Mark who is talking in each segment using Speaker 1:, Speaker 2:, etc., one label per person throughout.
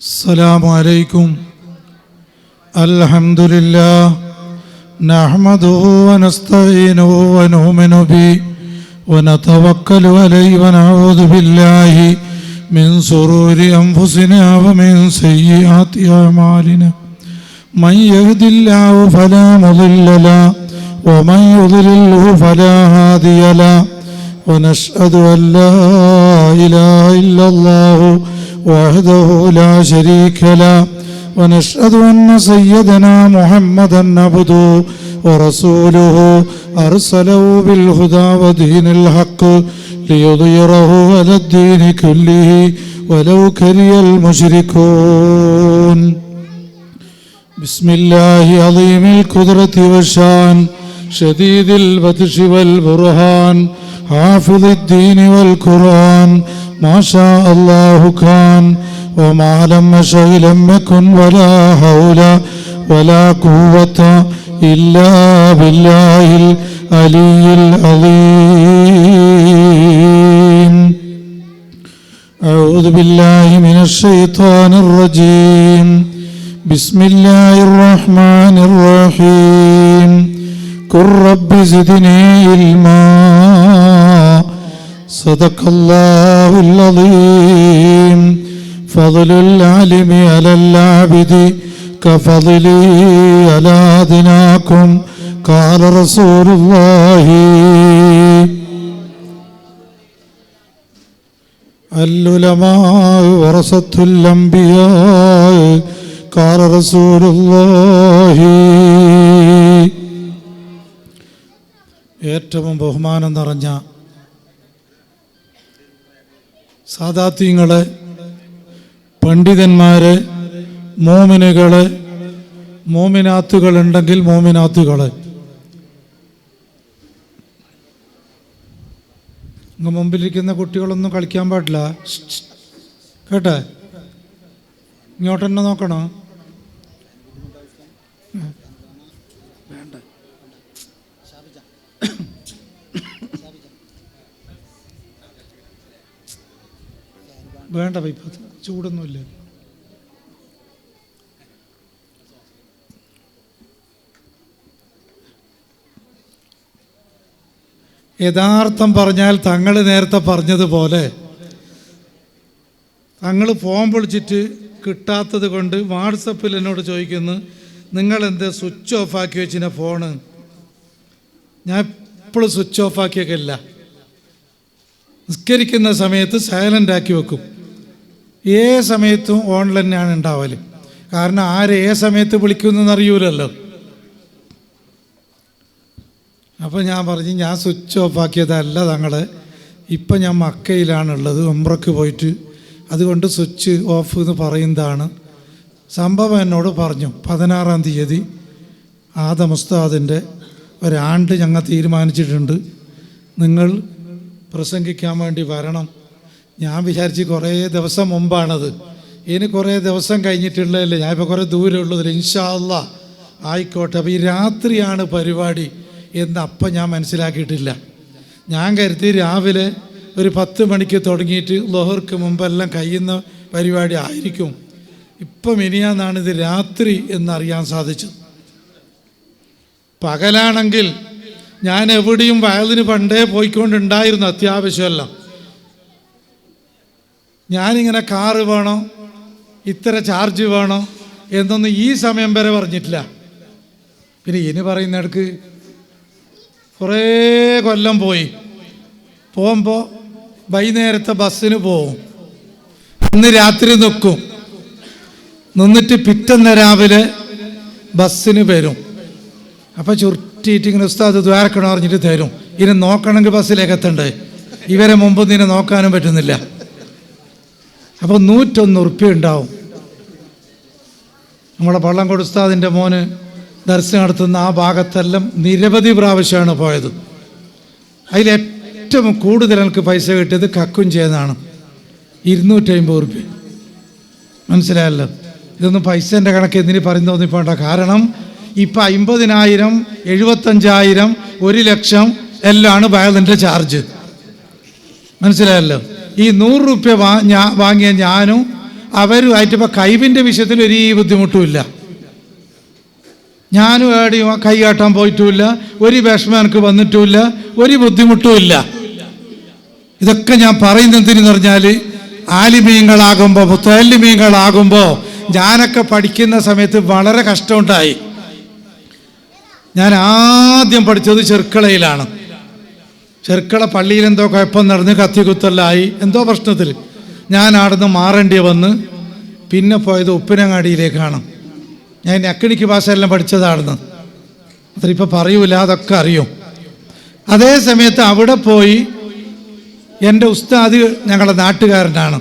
Speaker 1: السلام عليكم. الحمد لله نحمده ونستعينه ونؤمن به ونتوكل عليه ونعوذ بالله من شرور أنفسنا ومن سيئات أعمالنا. من يهد الله فلا مضل له ومن يضلله فلا هادي له. ونشهد أن لا إله إلا الله وحده لا شريك له. ونشهد أن سيدنا محمدا عبده ورسوله أرسله بالهدى ودين الحق ليظهره على الدين كله ولو كره المشركون. بسم الله عظيم القدرة والشان شديد البطش والبرهان حافظ الدين والقرآن. ما شاء الله كان وما لم يشأ لم يكن ولا حول ولا قوة إلا بالله العلي العظيم. أعوذ بالله من الشيطان الرجيم. بسم الله الرحمن الرحيم. قل رب زدني علما. صدق الله العظيم. فضل العالم على العابد كفضلي على أدناكم. قال رسول الله العلماء ورثة الأنبياء. قال رسول الله. ഏറ്റവും ബഹുമാനം നിറഞ്ഞ സാദാത്യങ്ങളെ, പണ്ഡിതന്മാരെ, മോമിനുകളെ, മോമിനാത്തുകളുണ്ടെങ്കിൽ മോമിനാത്തുകളെ, അങ്ങ് മുമ്പിലിരിക്കുന്ന കുട്ടികളൊന്നും കളിക്കാൻ പാടില്ല കേട്ടെ. ഇങ്ങോട്ടെന്നെ നോക്കണം. വേണ്ട ഇപ്പം ചൂടൊന്നുമില്ല. യഥാർത്ഥം പറഞ്ഞാൽ തങ്ങൾ നേരത്തെ പറഞ്ഞതുപോലെ തങ്ങൾ ഫോൺ വിളിച്ചിട്ട് കിട്ടാത്തത് കൊണ്ട് വാട്സപ്പിൽ എന്നോട് ചോദിക്കുന്നു, നിങ്ങളെന്ത് സ്വിച്ച് ഓഫാക്കി വെച്ചിന ഫോണ്? ഞാൻ എപ്പോഴും സ്വിച്ച് ഓഫാക്കിയൊക്കെ ഇല്ല. നിസ്കരിക്കുന്ന സമയത്ത് സൈലൻ്റ് ആക്കി വെക്കും. ഏത് സമയത്തും ഓണിൽ തന്നെയാണ് ഉണ്ടാവല്. കാരണം ആര് ഏത് സമയത്ത് വിളിക്കുന്നെന്ന് അറിയൂലല്ലോ. അപ്പോൾ ഞാൻ പറഞ്ഞു, ഞാൻ സ്വിച്ച് ഓഫ് ആക്കിയതല്ല തങ്ങളെ, ഇപ്പം ഞാൻ മക്കയിലാണുള്ളത്, ഉംറയ്ക്ക് പോയിട്ട്, അതുകൊണ്ട് സ്വിച്ച് ഓഫ് എന്ന് പറയുന്നതാണ്. സംഭവം എന്നോട് പറഞ്ഞു, 16-ാം തീയതി ആദം ഉസ്താദിൻ്റെ ഒരാണ്ട് ഞങ്ങൾ തീരുമാനിച്ചിട്ടുണ്ട്, നിങ്ങൾ പ്രസംഗിക്കാൻ വേണ്ടി വരണം. ഞാൻ വിചാരിച്ച് കുറേ ദിവസം മുമ്പാണത്, ഇനി കുറേ ദിവസം കഴിഞ്ഞിട്ടുള്ളതല്ലേ, ഞാൻ ഇപ്പോൾ കുറേ ദൂരമുള്ളതില്ല. ഇൻഷാ അല്ലാ ആയിക്കോട്ടെ. അപ്പോൾ ഈ രാത്രിയാണ് പരിപാടി എന്ന് അപ്പം ഞാൻ മനസ്സിലാക്കിയിട്ടില്ല. ഞാൻ കരുതി രാവിലെ ഒരു 10 മണിക്ക് തുടങ്ങിയിട്ട് ളുഹർക്ക് മുമ്പെല്ലാം കഴിയുന്ന പരിപാടി ആയിരിക്കും. ഇപ്പം ഇനിയാന്നാണ് ഇത് രാത്രി എന്നറിയാൻ സാധിച്ചത്. പകലാണെങ്കിൽ ഞാൻ എവിടെയും വയലിന് പണ്ടേ പോയിക്കൊണ്ടുണ്ടായിരുന്നു, അത്യാവശ്യമല്ല. ഞാനിങ്ങനെ കാറ് വേണോ, ഇത്ര ചാർജ് വേണോ എന്നൊന്നും ഈ സമയം വരെ പറഞ്ഞിട്ടില്ല. പിന്നെ ഇനി പറയുന്നിടക്ക് കുറേ കൊല്ലം പോകുമ്പോൾ വൈകുന്നേരത്തെ ബസ്സിന് പോവും, ഇന്ന് രാത്രി നിന്നിട്ട് പിറ്റേന്ന് രാവിലെ ബസ്സിന് വരും. അപ്പോൾ ചുരുട്ടിയിട്ട് ഇങ്ങനെ ഉസ്താദ് ദ്വാരക്കണോ പറഞ്ഞിട്ട് തരും. ഇനി നോക്കണമെങ്കിൽ ബസ്സിലേക്ക് എത്തണ്ടേ, ഇവരെ മുമ്പ് ഇതിനെ നോക്കാനും പറ്റുന്നില്ല. അപ്പോൾ 101 ഉറുപ്പ്യ ഉണ്ടാവും. നമ്മളെ പള്ളംകോട് ഉസ്താദിൻ്റെ മോന് ദർശനം നടത്തുന്ന ആ ഭാഗത്തെല്ലാം നിരവധി പ്രാവശ്യമാണ് പോയത്. അതിലേറ്റവും കൂടുതൽ എനിക്ക് പൈസ കിട്ടിയത് കക്കുംചേന്നാണ്, 250 ഉറുപ്പ്യ. മനസ്സിലായല്ലോ. ഇതൊന്നും പൈസേൻ്റെ കണക്ക് എന്തിനു പറഞ്ഞു തോന്നിപ്പോണ്ട. കാരണം ഇപ്പം 50,000, 75,000, 1 ലക്ഷം എല്ലാമാണ് വയലിൻ്റെ ചാർജ്. മനസ്സിലായല്ലോ. ഈ 100 ഉറുപ്പ്യ വാങ്ങിയ ഞാനും അവരുമായിട്ട് ഇപ്പോൾ കൈവിൻ്റെ വിഷയത്തിൽ ഒരു ബുദ്ധിമുട്ടുമില്ല. ഞാനും എവിടെയും കൈ കാട്ടാൻ പോയിട്ടുമില്ല, ഒരു വിഷമം എനിക്ക് വന്നിട്ടുമില്ല, ഒരു ബുദ്ധിമുട്ടുമില്ല. ഇതൊക്കെ ഞാൻ പറയുന്നതെന്ന് പറഞ്ഞാൽ ആലിമീങ്ങളാകുമ്പോൾ മുത്തല്ലിമീങ്ങളാകുമ്പോൾ ഞാനൊക്കെ പഠിക്കുന്ന സമയത്ത് വളരെ കഷ്ടമുണ്ടായി. ഞാൻ ആദ്യം പഠിച്ചത് ചെർക്കളയിലാണ്. ചെർക്കള പള്ളിയിൽ എന്തോ കുഴപ്പം നടന്ന് കത്തിക്കുത്തലായി, എന്തോ പ്രശ്നത്തിൽ ഞാൻ അവിടുന്ന് മാറേണ്ടി വന്ന് പിന്നെ പോയത് ഉപ്പിനങ്ങാടിയിലേക്കാണ്. ഞാൻ അക്കണിക്ക് ഭാഷയെല്ലാം പഠിച്ചതാണെന്ന് അത്ര ഇപ്പോൾ പറയൂല, അതൊക്കെ അറിയും. അതേ സമയത്ത് അവിടെ പോയി എൻ്റെ ഉസ്താദ് ഞങ്ങളുടെ നാട്ടുകാരനാണ്.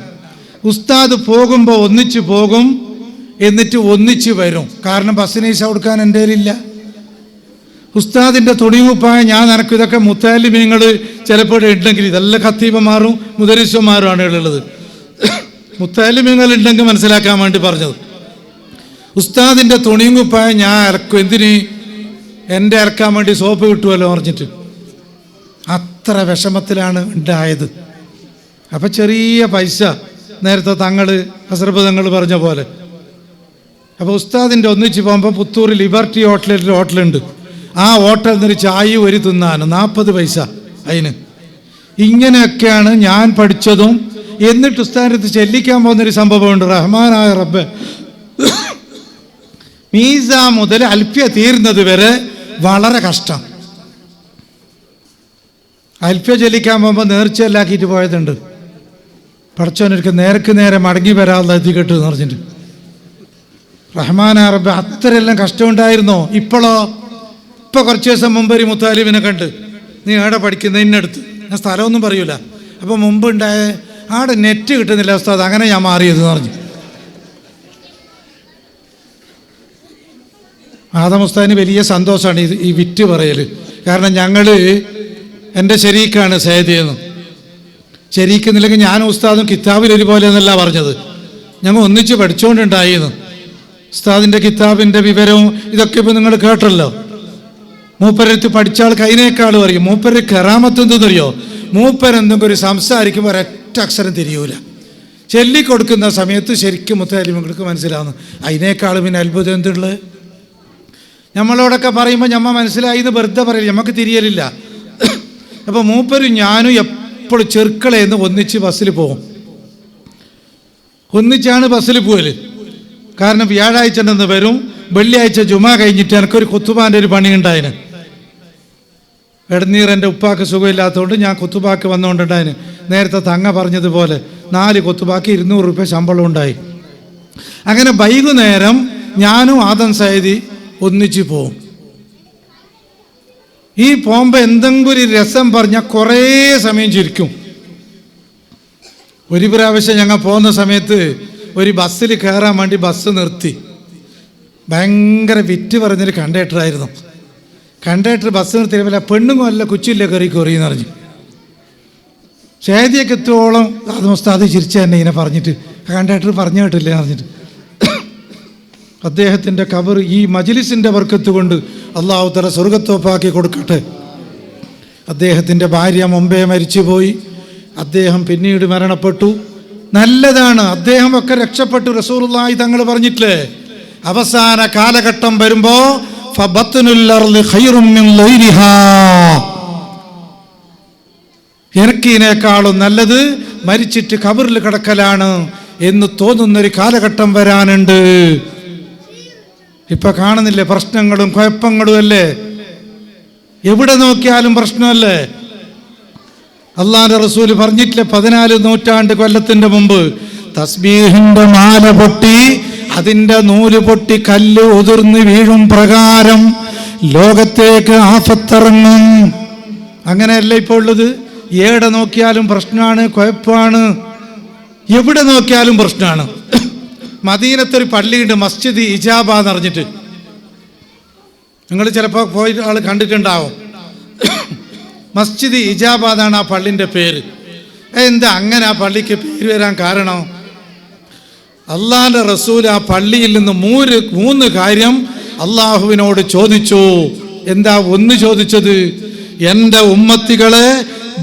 Speaker 1: ഉസ്താദ് പോകുമ്പോൾ ഒന്നിച്ച് പോകും, എന്നിട്ട് ഒന്നിച്ച് വരും. കാരണം ബസ്സിന് പൈസ കൊടുക്കാൻ എൻ്റെ കയ്യിലില്ല. ഉസ്താദിൻ്റെ തുണിവുപ്പായ ഞാൻ നിനക്ക് ഇതൊക്കെ മുത്താലിമീങ്ങൾ ചിലപ്പോൾ ഉണ്ടെങ്കിൽ ഇതെല്ലാം ഖത്തീബന്മാരും മുദരിസ്വന്മാരുമാണ് ഉള്ളത്. മുത്താലിമീങ്ങൾ ഉണ്ടെങ്കിൽ മനസ്സിലാക്കാൻ വേണ്ടി പറഞ്ഞത്. ഉസ്താദിൻ്റെ തുണിയും കുപ്പായ ഞാൻ ഇറക്കും, എന്തിന് എൻ്റെ ഇറക്കാൻ വേണ്ടി സോപ്പ് കിട്ടുമല്ലോ പറഞ്ഞിട്ട്. അത്ര വിഷമത്തിലാണ് ഉണ്ടായത്. അപ്പം ചെറിയ പൈസ നേരത്തെ അസർബ് തങ്ങൾ പറഞ്ഞ പോലെ. അപ്പോൾ ഉസ്താദിൻ്റെ ഒന്നിച്ച് പോകുമ്പോൾ പുത്തൂർ ലിബർട്ടി ഹോട്ടലിൽ ഹോട്ടലുണ്ട്. ആ ഹോട്ടലിൽ നിന്നൊരു ചായ ഒരു തിന്നാണ് 40 പൈസ അതിന്. ഇങ്ങനെയൊക്കെയാണ് ഞാൻ പഠിച്ചതും. എന്നിട്ട് ഉസ്താദിനടുത്ത് ചെല്ലിക്കാൻ പോകുന്നൊരു സംഭവമുണ്ട്. റഹ്മാനായ റബ്ബ്, മീസ മുതൽ അൽഫിയ തീരുന്നത് വരെ വളരെ കഷ്ടം. അൽഫിയ ചെല്ലിക്കാൻ പോകുമ്പോൾ നേർച്ചയല്ലാക്കിയിട്ട് പോയതുണ്ട്. പഠിച്ചവനൊരിക്കൽ നേർക്ക് നേരെ മടങ്ങി വരാതെ എത്തിക്കെട്ടു എന്ന് പറഞ്ഞിട്ട്. റഹ്മാനായ റബ്ബ്, അത്രയെല്ലാം കഷ്ടമുണ്ടായിരുന്നോ? ഇപ്പോഴോ? ഇപ്പോൾ കുറച്ച് ദിവസം മുമ്പ് ഒരു മുത്താലിബിനെ കണ്ട്, നീ എവിടെ പഠിക്കുന്നത്? ഇന്നടുത്ത്. ഞാൻ സ്ഥലമൊന്നും പറയൂല. അപ്പോൾ മുമ്പുണ്ടായ ആടെ നെറ്റ് കിട്ടുന്നില്ല ഉസ്താദ്, അങ്ങനെ ഞാൻ മാറിയതെന്ന് പറഞ്ഞു. ആദം ഉസ്താദിന് വലിയ സന്തോഷമാണ് ഈ വിറ്റ് പറയൽ. കാരണം ഞങ്ങൾ എൻ്റെ ശരീക്കാണ് സേദിയെന്ന്. ശരീക്കുന്നില്ലെങ്കിൽ ഞാനും ഉസ്താദും കിതാബിൽ ഒരുപോലെ എന്നല്ല പറഞ്ഞത്, ഞങ്ങൾ ഒന്നിച്ച് പഠിച്ചുകൊണ്ടുണ്ടായിരുന്നു. ഉസ്താദിൻ്റെ കിതാബിൻ്റെ വിവരവും ഇതൊക്കെ ഇപ്പോൾ നിങ്ങൾ കേട്ടല്ലോ. മൂപ്പരടുത്ത് പഠിച്ച ആൾക്ക് അതിനേക്കാളും അറിയും. മൂപ്പര് കറാമത്ത് എന്തെന്നറിയോ? മൂപ്പരെന്തെങ്കിലും ഒരു സംസാരിക്കുമ്പോൾ ഒരൊറ്റ അക്ഷരം തിരിയൂല. ചൊല്ലിക്കൊടുക്കുന്ന സമയത്ത് ശരിക്കും മുത്തലിമങ്ങൾക്ക് മനസ്സിലാവുന്നു. അതിനേക്കാളും പിന്നെ അത്ഭുതം എന്തുള്ളത്? നമ്മളോടൊക്കെ പറയുമ്പോൾ ഞമ്മ മനസ്സിലായി എന്ന് വെറുതെ പറയില്ല, നമുക്ക് തിരിയലില്ല. അപ്പോൾ മൂപ്പരും ഞാനും എപ്പോഴും ചെറുക്കളയെന്ന് ഒന്നിച്ച് ബസ്സിൽ പോകും. ഒന്നിച്ചാണ് ബസ്സിൽ പോകല്. കാരണം വ്യാഴാഴ്ച നിന്ന് വരും, വെള്ളിയാഴ്ച ജുമാ കഴിഞ്ഞിട്ട് എനിക്കൊരു കുത്തുബാൻ്റെ ഒരു പണിയുണ്ടായിന്. എടനീർ എൻ്റെ ഉപ്പാക്ക് സുഖമില്ലാത്തതുകൊണ്ട് ഞാൻ കുത്തുബാക്ക് വന്നുകൊണ്ടുണ്ടായിന്. നേരത്തെ തങ്ങ പറഞ്ഞതുപോലെ 4 കുത്തുബാക്ക് 200 രൂപ ശമ്പളം ഉണ്ടായി. അങ്ങനെ വൈകുന്നേരം ഞാനും ആദം സൈദി ഒന്നിച്ച് പോവും. ഈ പോകുമ്പോൾ എന്തെങ്കിലും ഒരു രസം പറഞ്ഞാൽ കുറേ സമയം ചിരിക്കും. ഒരു പ്രാവശ്യം ഞങ്ങൾ പോകുന്ന സമയത്ത് ഒരു ബസ്സിൽ കയറാൻ വേണ്ടി ബസ് നിർത്തി. ഭയങ്കര വിറ്റ് പറഞ്ഞൊരു കണ്ടക്ടറായിരുന്നു. കണ്ടക്ടർ ബസ് നിർത്തിയപ്പോൾ പെണ്ണുങ്ങല്ല കൊച്ചില്ല കയറിയെന്ന് പറഞ്ഞു. ഷേദിയൊക്കെ എത്തോളം അത് മുസ്താദ് ചിരിച്ച തന്നെ ഇങ്ങനെ പറഞ്ഞിട്ട്, കണ്ടക്ടർ പറഞ്ഞു കേട്ടില്ല പറഞ്ഞിട്ട്. അദ്ദേഹത്തിൻ്റെ ഖബർ ഈ മജ്ലിസിൻ്റെ ബർക്കത്ത് കൊണ്ട് അല്ലാഹു തആല സ്വർഗ്ഗത്തോപ്പാക്കി കൊടുക്കട്ടെ. അദ്ദേഹത്തിൻ്റെ ഭാര്യ മുമ്പേ മരിച്ചുപോയി. അദ്ദേഹം പിന്നീട് മരണപ്പെട്ടു. നല്ലതാണ്, അദ്ദേഹം ഒക്കെ രക്ഷപ്പെട്ടു. റസൂലുള്ളാഹി തങ്ങൾ പറഞ്ഞിട്ടില്ലേ, അവസാന കാലഘട്ടം വരുമ്പോൾ എനിക്കിനേക്കാളും നല്ലത് മരിച്ചിട്ട് ഖബറിൽ കിടക്കലാണ് എന്ന് തോന്നുന്നൊരു കാലഘട്ടം വരാനുണ്ട്. ഇപ്പൊ കാണുന്നില്ലേ പ്രശ്നങ്ങളും കുഴപ്പങ്ങളും അല്ലേ? എവിടെ നോക്കിയാലും പ്രശ്നമല്ലേ? അള്ളാഹുവിന്റെ റസൂൽ പറഞ്ഞിട്ടില്ലേ, 14 നൂറ്റാണ്ട് കൊല്ലത്തിന്റെ മുമ്പ് തസ്ബീഹിന്റെ മാല പൊട്ടി, അതിന്റെ നൂല് പൊട്ടി കല്ല് ഉതിർന്ന് വീഴും പ്രകാരം ലോകത്തേക്ക് ആഫത്തിറങ്ങും. അങ്ങനെയല്ല ഇപ്പോൾ ഉള്ളത്. എവിടെ നോക്കിയാലും പ്രശ്നമാണ്, കുഴപ്പമാണ്. എവിടെ നോക്കിയാലും പ്രശ്നമാണ്. മദീനത്തൊരു പള്ളിയുണ്ട്, മസ്ജിദ് ഇജാബ എന്ന് പറഞ്ഞിട്ട്. നിങ്ങൾ ചിലപ്പോൾ പോയി ആൾ കണ്ടിട്ടുണ്ടാവും. മസ്ജിദ് ഇജാബ എന്നാണ് ആ പള്ളിൻ്റെ പേര്. എന്താ അങ്ങനെ ആ പള്ളിക്ക് പേര് വരാൻ കാരണം? അള്ളാഹിന്റെ റസൂൽ ആ പള്ളിയിൽ നിന്ന് 3 കാര്യം അള്ളാഹുവിനോട് ചോദിച്ചു. എന്താ ഒന്ന് ചോദിച്ചത്? എൻ്റെ ഉമ്മത്തികളെ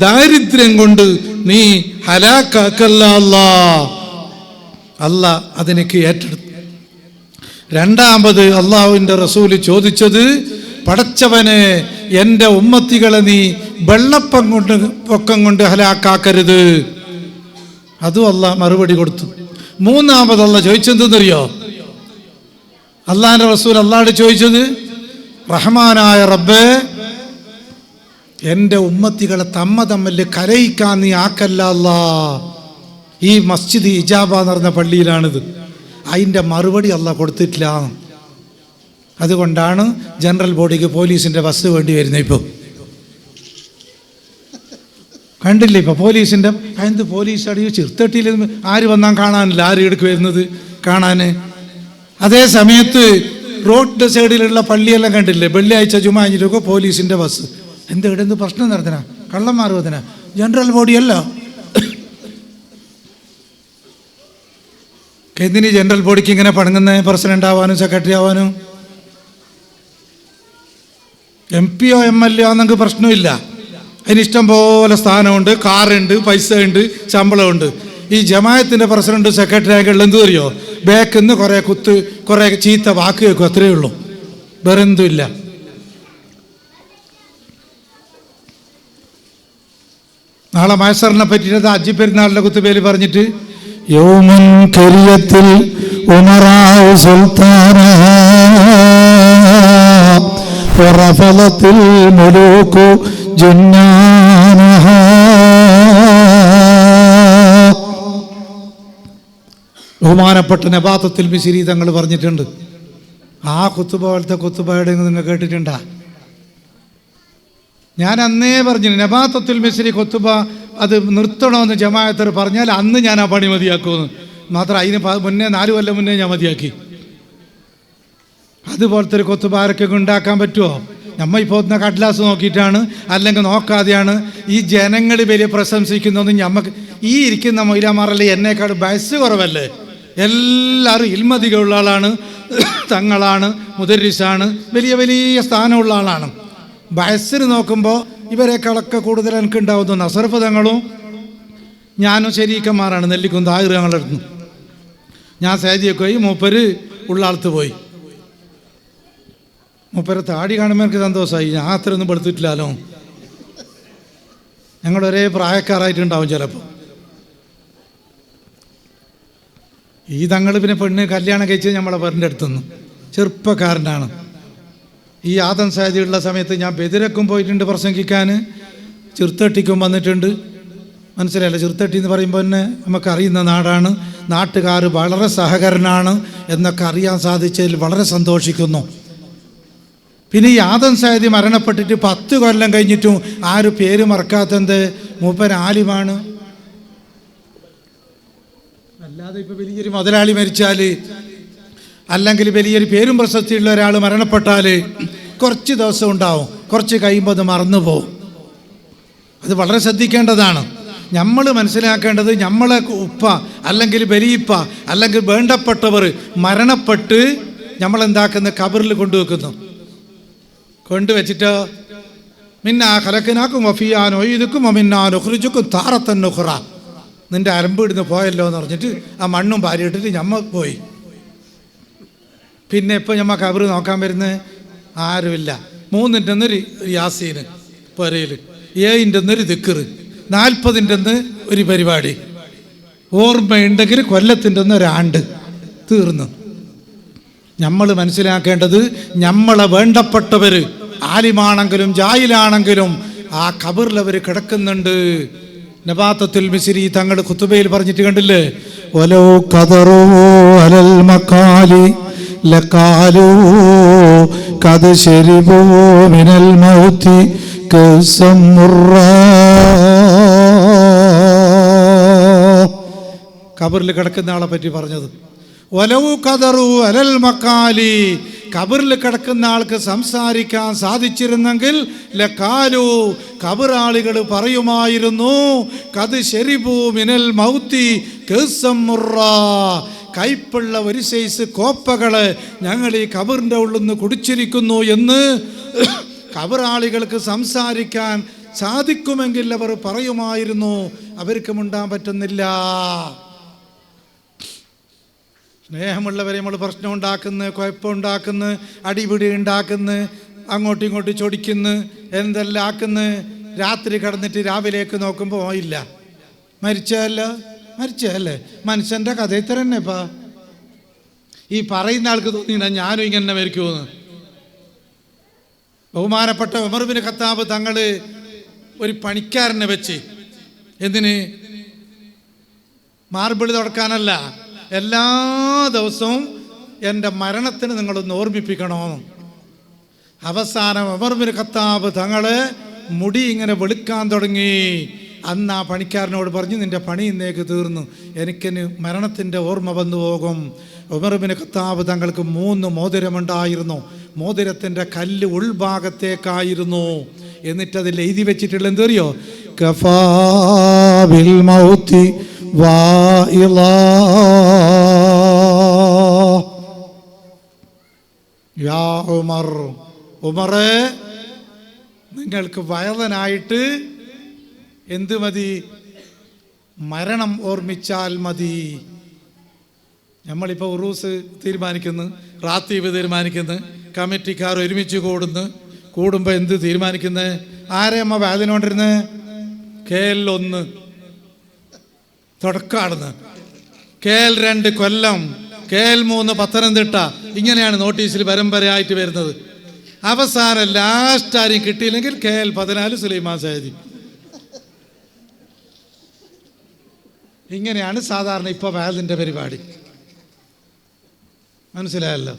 Speaker 1: ദാരിദ്ര്യം കൊണ്ട് നീ ഹലാക്കാക്കല്ല അല്ലാ. അല്ലാഹ് അതിനേക്ക് ഏറ്റെടുത്തു. രണ്ടാമത് അള്ളാഹുവിൻ്റെ റസൂല് ചോദിച്ചത്, പടച്ചവനെ എൻ്റെ ഉമ്മത്തികളെ നീ വെള്ളപ്പം കൊണ്ട് പൊക്കം കൊണ്ട് ഹലാക്കാക്കരുത്. അതും അള്ളാഹ് മറുപടി കൊടുത്തു. മൂന്നാമത് അള്ളാഹ് ചോദിച്ചെന്തെന്നറിയോ? അള്ളാഹിൻ്റെ റസൂൽ അള്ളാഹോട് ചോദിച്ചത്, റഹ്മാനായ റബ്ബേ, എൻ്റെ ഉമ്മത്തികളെ തമ്മിൽ കലയിക്കാൻ നീ ആക്കല്ല അല്ലാ. ഈ മസ്ജിദ് ഇജാബ എന്ന് പറഞ്ഞ പള്ളിയിലാണിത്. അതിൻ്റെ മറുപടി അള്ളാഹ് കൊടുത്തിട്ടില്ല. അതുകൊണ്ടാണ് ജനറൽ ബോഡിക്ക് പോലീസിൻ്റെ ബസ് വേണ്ടി വരുന്നത്. ഇപ്പോൾ കണ്ടില്ലേ, ഇപ്പോൾ പോലീസിൻ്റെ എന്ത് പോലീസ് അടിയോ ചെറുത്തട്ടിയിൽ ആര് വന്നാൽ കാണാനില്ല, ആര് എടുക്ക് വരുന്നത് കാണാൻ. അതേ സമയത്ത് റോഡ് സൈഡിലുള്ള പള്ളിയെല്ലാം കണ്ടില്ലേ, വെള്ളിയാഴ്ച ജുമാ കഴിഞ്ഞിട്ടൊക്കെ പോലീസിൻ്റെ ബസ്. എന്ത് പ്രശ്നം നടത്തണ, കള്ളന്മാർ വതന, ജനറൽ ബോഡിയല്ല. എന്തിനീ ജനറൽ ബോഡിക്ക് ഇങ്ങനെ പണങ്ങുന്നത്? പ്രസിഡന്റ് ആവാനും സെക്രട്ടറി ആവാനും. MP യോ MLA ആണെങ്കിൽ പ്രശ്നമില്ല, അതിനിഷ്ടം പോലെ സ്ഥാനമുണ്ട്, കാറുണ്ട്, പൈസ ഉണ്ട്, ശമ്പളമുണ്ട്. ഈ ജമാഅത്തിൻ്റെ പ്രസിഡന്റ് സെക്രട്ടറി ആയിട്ടുള്ള എന്ത് അറിയോ? ബാക്കിൽ നിന്ന് കുറേ ചീത്ത വാക്ക് കേൾക്കും, അത്രയേ ഉള്ളൂ, വേറെ എന്തുമില്ല. നാളെ മഹ്ശറിനെ പറ്റിയിട്ട് ഹജ്ജ് പെരുന്നാളിൻ്റെ കുത്തുബേല് പറഞ്ഞിട്ട്, യൗമുൻ കരിയത്തിൽ ഉമറാഉ സുൽത്താന വറഫലത്തിൽ മുലൂകു ജുന്നാനഹ. ബഹുമാനപ്പെട്ട നബാത്തുൽ മിസ്രി തങ്ങൾ പറഞ്ഞിട്ടുണ്ട്. ആ കുത്തുബ പോലത്തെ കുത്തുബയുടെ നിങ്ങൾ കേട്ടിട്ടുണ്ടാ? ഞാൻ അന്നേ പറഞ്ഞു, നബാത്തുൽ മിസ്രി കുത്തുബ അത് നിർത്തണമെന്ന് ജമാഅത്തർ പറഞ്ഞാൽ അന്ന് ഞാൻ ആ പണി മതിയാക്കുമെന്ന്. മാത്രം അതിന് മുന്നേ 4 കൊല്ലം മുന്നേ ഞാൻ മതിയാക്കി. അതുപോലത്തെ ഒരു കുത്തുബ ആരൊക്കെ ഉണ്ടാക്കാൻ പറ്റുമോ? നമ്മൾ ഇപ്പോൾ കടലാസ് നോക്കിയിട്ടാണ്, അല്ലെങ്കിൽ നോക്കാതെയാണ് ഈ ജനങ്ങൾ വലിയ പ്രശംസിക്കുന്നതൊന്നും നമുക്ക്. ഈ ഇരിക്കുന്ന മൊയിലാമാറല്ലേ എന്നേക്കാൾ വയസ്സ് കുറവല്ലേ? എല്ലാവരും ഇൽമതികളുള്ള ആളാണ്, തങ്ങളാണ്, മുദരിസാണ്, വലിയ വലിയ സ്ഥാനമുള്ള ആളാണ്. വയസ്സിന് നോക്കുമ്പോൾ ഇവരെക്കാളൊക്കെ കൂടുതൽ എനിക്ക് ഉണ്ടാവുന്നു. നസറഫ് തങ്ങളും ഞാനും ശരീക്കന്മാരാണ്. നെല്ലിക്കുന്ന് ആയിരം ഞങ്ങളുടെ അടുത്ത് ഞാൻ സേദിയൊക്കെ പോയി, മൂപ്പര് ഉള്ളാളത്ത് പോയി. മൂപ്പര് താടി കാണുമ്പോൾ എനിക്ക് സന്തോഷമായി. ഞാൻ അത്രയൊന്നും പെടുത്തിട്ടില്ലല്ലോ. ഞങ്ങളൊരേ പ്രായക്കാരായിട്ടുണ്ടാവും ചിലപ്പോൾ. ഈ തങ്ങൾ പിന്നെ പെണ്ണ് കല്യാണം കഴിച്ചത് നമ്മളെ പേരിൻ്റെ അടുത്തുനിന്ന് ചെറുപ്പക്കാരനാണ്. ഈ ആദം സാധ്യതയുള്ള സമയത്ത് ഞാൻ ബദിരക്കും പോയിട്ടുണ്ട് പ്രസംഗിക്കാൻ, ചെറുത്തട്ടിക്കും വന്നിട്ടുണ്ട്. മനസ്സിലായല്ലോ, ചെറുത്തട്ടി എന്ന് പറയുമ്പോൾ തന്നെ നമുക്കറിയുന്ന നാടാണ്, നാട്ടുകാർ വളരെ സഹകരണമാണ് എന്നൊക്കെ അറിയാൻ സാധിച്ചതിൽ വളരെ സന്തോഷിക്കുന്നു. പിന്നെ ഈ ആദം സാധ്യത മരണപ്പെട്ടിട്ട് 10 കൊല്ലം കഴിഞ്ഞിട്ടും ആരും പേര് മറക്കാത്തത് മൂപ്പൻ ആലിമാണ്. അല്ലാതെ ഇപ്പോൾ വലിയൊരു മുതലാളി മരിച്ചാൽ, അല്ലെങ്കിൽ വലിയൊരു പേരും പ്രശസ്തിയുള്ള ഒരാൾ മരണപ്പെട്ടാൽ കുറച്ച് ദിവസം ഉണ്ടാവും, കുറച്ച് കഴിയുമ്പോൾ അത് മറന്നു പോകും. അത് വളരെ ശ്രദ്ധിക്കേണ്ടതാണ്. നമ്മൾ മനസ്സിലാക്കേണ്ടത്, നമ്മളെ ഉപ്പ അല്ലെങ്കിൽ ബലിയിപ്പ അല്ലെങ്കിൽ വേണ്ടപ്പെട്ടവർ മരണപ്പെട്ട് നമ്മളെന്താക്കുന്ന ഖബറിൽ കൊണ്ടുവെക്കുന്നു. കൊണ്ടുവച്ചിട്ട് മിന്നാ ഖലഖനാക്കും വഫിയാനോ ഇതുക്കും മിന്നാനോ ഖുറിജുക്കും താറത്തൻ ഉഖ്റ, നിൻ്റെ അരമ്പ് ഇടുന്ന് പോയല്ലോ എന്ന് പറഞ്ഞിട്ട് ആ മണ്ണും പാരിയിട്ടിട്ട് ഞമ്മ പോയി. പിന്നെ ഇപ്പോൾ ഞമ്മ ഖബർ നോക്കാൻ വരുന്ന ആരുമില്ല. 3ൻ്റെ ഒന്നൊരു യാസീന് പുരയിൽ, 7ൻ്റെ ഒന്നൊരു ദിക്ർ, 40ൻ്റെ ഒരു പരിപാടി, ഓർമ്മയുണ്ടെങ്കിൽ കൊല്ലത്തിൻ്റെ ഒന്നൊരാണ്ട് തീർന്നു. നമ്മൾ മനസ്സിലാക്കേണ്ടത്, നമ്മളെ വേണ്ടപ്പെട്ടവർ ആലിമാണെങ്കിലും ജാഹിലാണെങ്കിലും ആ ഖബറിൽ അവർ കിടക്കുന്നുണ്ട്. നബാത്തുൽ മിസ്രി തങ്ങൾ ഖുതുബയിൽ പറഞ്ഞിട്ട് കണ്ടില്ലേ, വലോ ഖദറു അലൽ മഖാലി ലഖാലു ഖദ് ശരിബു മിനൽ മൗതി കസം മുറാ. ഖബറിൽ കിടക്കുന്ന ആളെ പറ്റി പറഞ്ഞത്. വലൗ ഖദറു അലൽ മഖാലി, ഖബറിൽ കിടക്കുന്ന ആൾക്ക് സംസാരിക്കാൻ സാധിച്ചിരുന്നെങ്കിൽ ലഖാലു, ഖബറാളികൾ പറയുമായിരുന്നു, ഖദ് ശരിബു മിനൽ മൗതി കസം മുറാ, കയ്പുള്ള ഒരു സൈസ് കോപ്പകള് ഞങ്ങൾ ഈ ഖബറിൻ്റെ ഉള്ളിൽ നിന്ന് കുടിച്ചിരിക്കുന്നു എന്ന് ഖബറാളികൾക്ക് സംസാരിക്കാൻ സാധിക്കുമെങ്കിൽ അവർ പറയുമായിരുന്നു. അവർക്ക് മിണ്ടാൻ പറ്റുന്നില്ല. സ്നേഹമുള്ളവരെ നമ്മൾ പ്രശ്നം ഉണ്ടാക്കുന്നു, കുഴപ്പമുണ്ടാക്കുന്നു, അടിപിടി ഉണ്ടാക്കുന്നു, അങ്ങോട്ടും ഇങ്ങോട്ടും ചൊടിക്കുന്നു, എന്തെല്ലാം ആക്കുന്നു. രാത്രി കിടന്നിട്ട് രാവിലേക്ക് നോക്കുമ്പോൾ ഇല്ല, മരിച്ചല്ലേ. മനുഷ്യൻ്റെ കഥ ഇത്ര തന്നെ. ഇപ്പം ഈ പറയുന്ന ആൾക്ക് തോന്നിയില്ല ഞാനും ഇങ്ങനെ മരിക്കുമെന്ന്. ബഹുമാനപ്പെട്ട ഉമർ ഇബ്നു ഖത്താബ് തങ്ങൾ ഒരു പണിക്കാരനെ വെച്ച്, എന്തിന്? മാർബിൾ തുടക്കാനല്ല, എല്ലാ ദിവസവും എൻ്റെ മരണത്തിന് നിങ്ങളൊന്ന് ഓർമ്മിപ്പിക്കണമെന്ന്. അവസാനം ഉമർ ഇബ്നു ഖത്താബ് തങ്ങൾ മുടി ഇങ്ങനെ വെളുക്കാൻ തുടങ്ങി. അന്ന് ആ പണിക്കാരനോട് പറഞ്ഞു, നിൻ്റെ പണി ഇന്നേക്ക് തീർന്നു, എനിക്കിന് മരണത്തിൻ്റെ ഓർമ്മ വന്നു പോകും. ഉമർ ഇബ്നു ഖത്താബ് തങ്ങൾക്ക് 3 മോതിരമുണ്ടായിരുന്നു. മോതിരത്തിൻ്റെ കല്ല് ഉൾഭാഗത്തേക്കായിരുന്നു. എന്നിട്ടതിൽ എഴുതി വെച്ചിട്ടുള്ള എന്തറിയോ? കഫാ ബിൽ മൗതി വാഇളാ യാ ഉമർ, ഉമറേ നിങ്ങൾക്ക് വയതനായിട്ട് എന്ത് മതി? മരണം ഓർമ്മിച്ചാൽ മതി. നമ്മളിപ്പോൾ ഉറൂസ് തീരുമാനിക്കുന്നു, റാത്തീബ് തീരുമാനിക്കുന്നു, കമ്മിറ്റിക്കാർ ഒരുമിച്ച് കൂടുമ്പോൾ എന്ത് തീരുമാനിക്കുന്നത്? ആരെയമ്മ വേദനകൊണ്ടിരുന്നത്? KL1 തുടക്കാടുന്ന്, KL2 കൊല്ലം, KL3 പത്തനംതിട്ട, ഇങ്ങനെയാണ് നോട്ടീസിൽ പരമ്പരയായിട്ട് വരുന്നത്. അവസാനം ലാസ്റ്റ് ആരും കിട്ടിയില്ലെങ്കിൽ KL14 സുലൈമാൻ സൈദി. ഇങ്ങനെയാണ് സാധാരണ ഇപ്പോൾ വേദൻ്റെ പരിപാടി. മനസ്സിലായല്ലോ?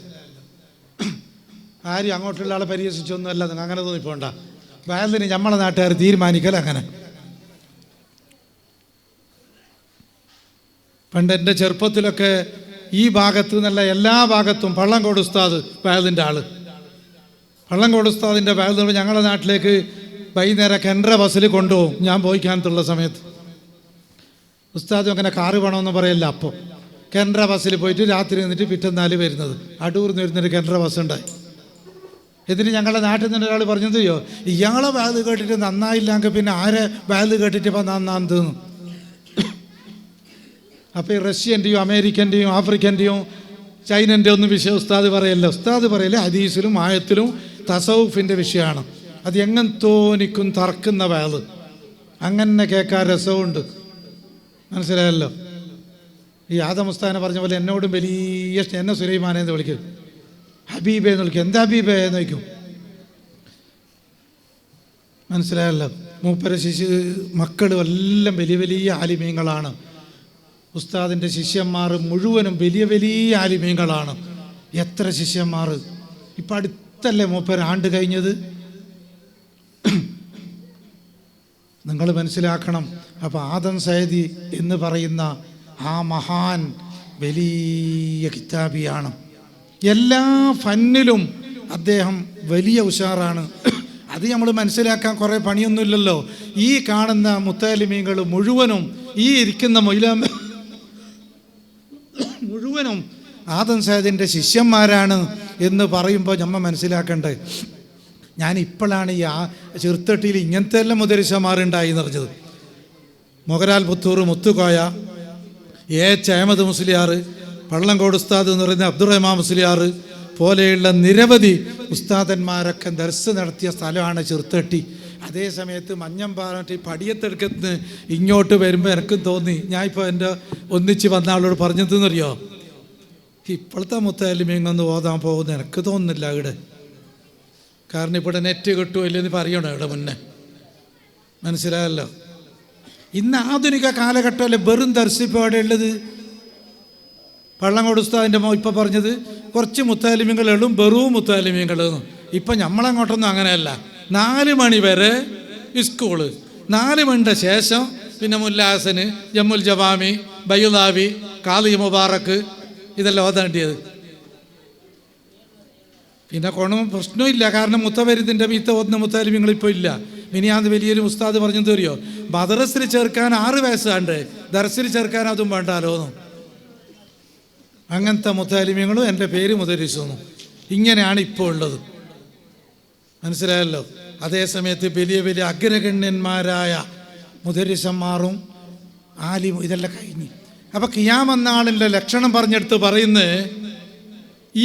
Speaker 1: ആരും അങ്ങോട്ടുള്ള ആളെ പരിഹസിച്ചൊന്നും അല്ല, നിങ്ങൾ അങ്ങനെ തോന്നിപ്പോണ്ട. വേദന നമ്മളെ നാട്ടുകാർ തീരുമാനിക്കൽ അങ്ങനെ. പണ്ട് എൻ്റെ ചെറുപ്പത്തിലൊക്കെ ഈ ഭാഗത്ത് നിന്നല്ല എല്ലാ ഭാഗത്തും പള്ളംകോട് ഉസ്താദ് വേദൻ്റെ ആള്. പള്ളംകോട് ഉസ്താദിൻ്റെ വേദന ഞങ്ങളുടെ നാട്ടിലേക്ക് വൈകുന്നേരം കെൻഡ്ര ബസ്സിൽ കൊണ്ടുപോകും. ഞാൻ പോയിക്കാനത്തുള്ള സമയത്ത് ഉസ്താദും അങ്ങനെ കാറ് വേണമെന്ന് പറയല്ല. അപ്പോൾ കെൻഡ്ര ബസ്സിൽ പോയിട്ട് രാത്രി നിന്നിട്ട് പിറ്റന്നാല് വരുന്നത്. അടൂർന്ന് വരുന്നൊരു കെൻഡ്ര ബസ് ഉണ്ടായി. എന്നിട്ട് ഞങ്ങളുടെ നാട്ടിൽ നിന്ന് ഒരാൾ പറഞ്ഞത്, ചെയ്യോ ഇയാളെ വാത് കേട്ടിട്ട് നന്നായില്ലെങ്കിൽ പിന്നെ ആരെ വാത് കേട്ടിട്ട് ഇപ്പം നന്നാന്ന് തോന്നും. അപ്പോൾ ഈ റഷ്യൻ്റെയും അമേരിക്കൻ്റെയും ആഫ്രിക്കൻ്റെയും ചൈനൻ്റെ ഒന്നും വിഷയം ഉസ്താദ് പറയല്ല. ഉസ്താദ് പറയല്ലേ ഹദീസിലും ആയത്തിലും തസവുഫിൻ്റെ വിഷയമാണ്. അത് എങ്ങനെ തോന്നിക്കും തറക്കുന്ന വാത്, അങ്ങനെ കേൾക്കാൻ രസമുണ്ട്. മനസ്സിലായല്ലോ? ഈ ആദമുസ്താനെ പറഞ്ഞ പോലെ എന്നോടും വലിയ എന്നെ സുലൈമാനെ എന്ന് വിളിക്കും, ഹബീബെ എന്ന് വിളിക്കും. എന്താ ഹബീബെ എന്ന് വയ്ക്കും. മനസ്സിലായല്ലോ? മൂപ്പര മക്കളും എല്ലാം വലിയ വലിയ ആലിമീങ്ങളാണ്. ഉസ്താദിൻ്റെ ശിഷ്യന്മാർ മുഴുവനും വലിയ വലിയ ആലിമീങ്ങളാണ്. എത്ര ശിഷ്യന്മാർ! ഇപ്പം അടുത്തല്ലേ മൂപ്പര ആണ്ട് കഴിഞ്ഞത്. നിങ്ങൾ മനസ്സിലാക്കണം. അപ്പോൾ ആദം സൈദി എന്ന് പറയുന്ന ആ മഹാൻ വലിയ കിതാബിയാണ്. എല്ലാ ഫന്നിലും അദ്ദേഹം വലിയ ഉഷാറാണ്. അത് നമ്മൾ മനസ്സിലാക്കാൻ കുറേ പണിയൊന്നുമില്ലല്ലോ. ഈ കാണുന്ന മുത്തലിമീങ്ങൾ മുഴുവനും, ഈ ഇരിക്കുന്ന മൊയിലാമ മുഴുവനും ആദം സൈദിൻ്റെ ശിഷ്യന്മാരാണ് എന്ന് പറയുമ്പോൾ നമ്മൾ മനസ്സിലാക്കണ്ടേ. ഞാൻ ഇപ്പോഴാണ് ഈ ചെറുത്തട്ടിയിൽ ഇങ്ങനത്തെ എല്ലാം മുദരിസമാരുണ്ടായി നിറഞ്ഞത്. മൊഗരാൽ പുത്തൂർ മുത്തുകോയ, അഹമ്മദ് മുസ്ലിയാർ, പള്ളംകോട് ഉസ്താദ് എന്ന് പറയുന്ന അബ്ദുറഹ്മാൻ മുസ്ലിയാർ പോലെയുള്ള നിരവധി ഉസ്താദന്മാരൊക്കെ ദർസ് നടത്തിയ സ്ഥലമാണ് ചെറുത്തട്ടി. അതേ സമയത്ത് മഞ്ഞമ്പാറട്ടി പടിയത്തെടുക്കത്തിന് ഇങ്ങോട്ട് വരുമ്പോൾ എനിക്കും തോന്നി, ഞാൻ ഇപ്പോൾ എൻ്റെ ഒന്നിച്ച് വന്ന ആളോട് പറഞ്ഞതെന്നറിയോ, ഇപ്പോഴത്തെ മുത്തലിമീങ്ങൊന്ന് ഓതാൻ പോകുന്ന എനിക്ക് തോന്നുന്നില്ല ഇവിടെ. കാരണം ഇവിടെ നെറ്റ് കിട്ടുമല്ലെന്ന് പറയണം ഇവിടെ മുന്നേ. മനസ്സിലായല്ലോ? ഇന്ന് ആധുനിക കാലഘട്ടമല്ലേ വെറും ദർശിപ്പോൾ അവിടെ ഉള്ളത്. പള്ളംകോട് ഉസ്താദിൻ്റെ ഇപ്പോൾ പറഞ്ഞത് കുറച്ച് മുത്താലിമീങ്ങളുള്ളൂ, വെറും മുത്താലിമീങ്ങളെന്ന്. ഇപ്പം നമ്മളങ്ങോട്ടൊന്നും അങ്ങനെയല്ല. 4 മണി വരെ സ്കൂള്, 4 മണിൻ്റെ ശേഷം പിന്നെ മുല്ലാസന്, ജമ്മുൽ ജവാമി, ബൈലാവി, കാളി മുബാറക്ക് ഇതെല്ലാം ഓതേണ്ടിയത്. പിന്നെ പ്രശ്നമില്ല. കാരണം മുത്തവരിതിൻ്റെ മീത്ത ഓതുന്ന മുത്താലിമീങ്ങളിപ്പോൾ ഇല്ല. മിനിയാന്ന് വലിയൊരു ഉസ്താദ് പറഞ്ഞു തരുമോ, മദ്രസിൽ ചേർക്കാൻ 6 വയസ്സാണ്ട്, ദർസിൽ ചേർക്കാൻ അതും വേണ്ടാലോന്നും. അങ്ങനത്തെ മുത്താലിമീങ്ങളും എൻ്റെ പേര് മുദരിസുന്നു. ഇങ്ങനെയാണ് ഇപ്പോൾ ഉള്ളത്. മനസ്സിലായല്ലോ? അതേസമയത്ത് വലിയ വലിയ അഗ്രഗണ്യന്മാരായ മുദരിസന്മാരും ആലിമും ഇതെല്ലാം കഴിഞ്ഞ്. അപ്പം ഖിയാമത്ത് നാളിൻ്റെ ലക്ഷണം പറഞ്ഞെടുത്ത് പറയുന്നത്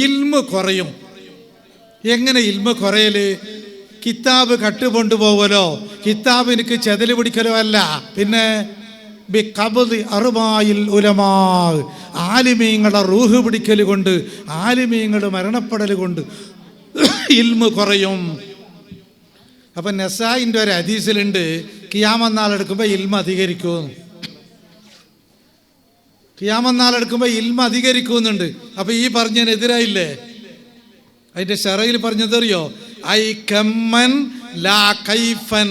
Speaker 1: ഇൽമ് കുറയും. എങ്ങനെ ഇൽമ് കുറയല്? കിതാബ് കട്ടുകൊണ്ടുപോകലോ കിതാബ് എനിക്ക് ചെതല് പിടിക്കലോ അല്ല, പിന്നെ ബിഖബ്ദി അർബായിൽ ഉലമാ, ആലിമീങ്ങളുടെ റൂഹ് പിടിക്കൽ കൊണ്ട്, ആലിമീങ്ങൾ മരണപ്പെടൽ കൊണ്ട് ഇൽമ് കുറയും. അപ്പം നസായിൻ്റെ ഒരു ഹദീസിലുണ്ട് ഖിയാമത്ത് നാളെടുക്കുമ്പോൾ ഇൽമ അധികരിക്കുമെന്ന്. ഖിയാമത്ത് നാളെടുക്കുമ്പോൾ ഇൽമ അധികരിക്കുന്നുണ്ട്. അപ്പം ഈ പറഞ്ഞതിനെതിരായില്ലേ? അതിൻ്റെ ഷറയിൽ പറഞ്ഞതറിയോ? ഐ കമ്മൻ ലാ കൈഫൻ,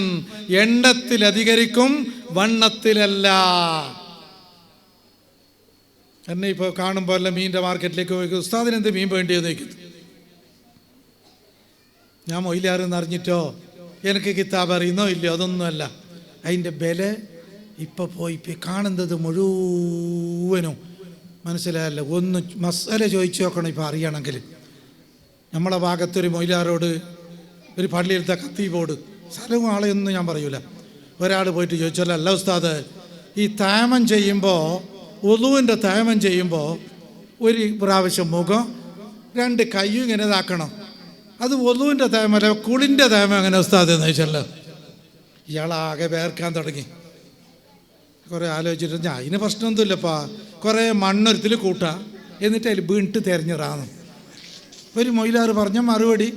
Speaker 1: എണ്ണത്തിൽ അധികരിക്കും വണ്ണത്തിലല്ല. എന്നെ ഇപ്പോൾ കാണുമ്പോൾ അല്ല മീനിൻ്റെ മാർക്കറ്റിലേക്ക് പോയി ഉസ്താദിന് എന്ത് മീൻ വേണ്ടിയെന്ന് ചോദിക്കുന്നു. ഞാൻ മൊയിലാരെന്ന് അറിഞ്ഞിട്ടോ എനിക്ക് കിതാബ് അറിയുന്നോ ഇല്ലയോ അതൊന്നുമല്ല. അതിൻ്റെ വില ഇപ്പോൾ പോയി കാണുന്നത് മുഴുവനും മനസ്സിലായല്ല. ഒന്ന് മസാല ചോദിച്ചു നോക്കണം ഇപ്പോൾ അറിയണമെങ്കിൽ. നമ്മളെ ഭാഗത്തൊരു മൊയിലാരോട് ഒരു പള്ളിയിലത്തെ കത്തീബോട് സ്ഥലവും ആളെയൊന്നും ഞാൻ പറയൂല, ഒരാൾ പോയിട്ട് ചോദിച്ചല്ലോ, അല്ല ഉസ്താദ് ഈ തയമം ചെയ്യുമ്പോൾ ഉളുവിൻ്റെ തയമം ചെയ്യുമ്പോൾ ഒരു പ്രാവശ്യം മുഖം രണ്ട് കയ്യും ഇങ്ങനെ ഇതാക്കണം, അത് ഒളുവിൻ്റെ തയമല്ല കുളിൻ്റെ തയമം അങ്ങനെ ഉസ്താദ് എന്ന് ചോദിച്ചല്ലോ. ഇയാളാകെ വേർക്കാൻ തുടങ്ങി. കുറേ ആലോചിച്ചിട്ട് ഞാൻ അതിന് പ്രശ്നമൊന്നുമില്ലപ്പാ, കുറേ മണ്ണൊരുത്തിൽ കൂട്ടാം എന്നിട്ട് അതിൽ വീണിട്ട് തിരഞ്ഞിറാന്ന് ഒരു മൊയിലാറ് പറഞ്ഞ മറുപടി.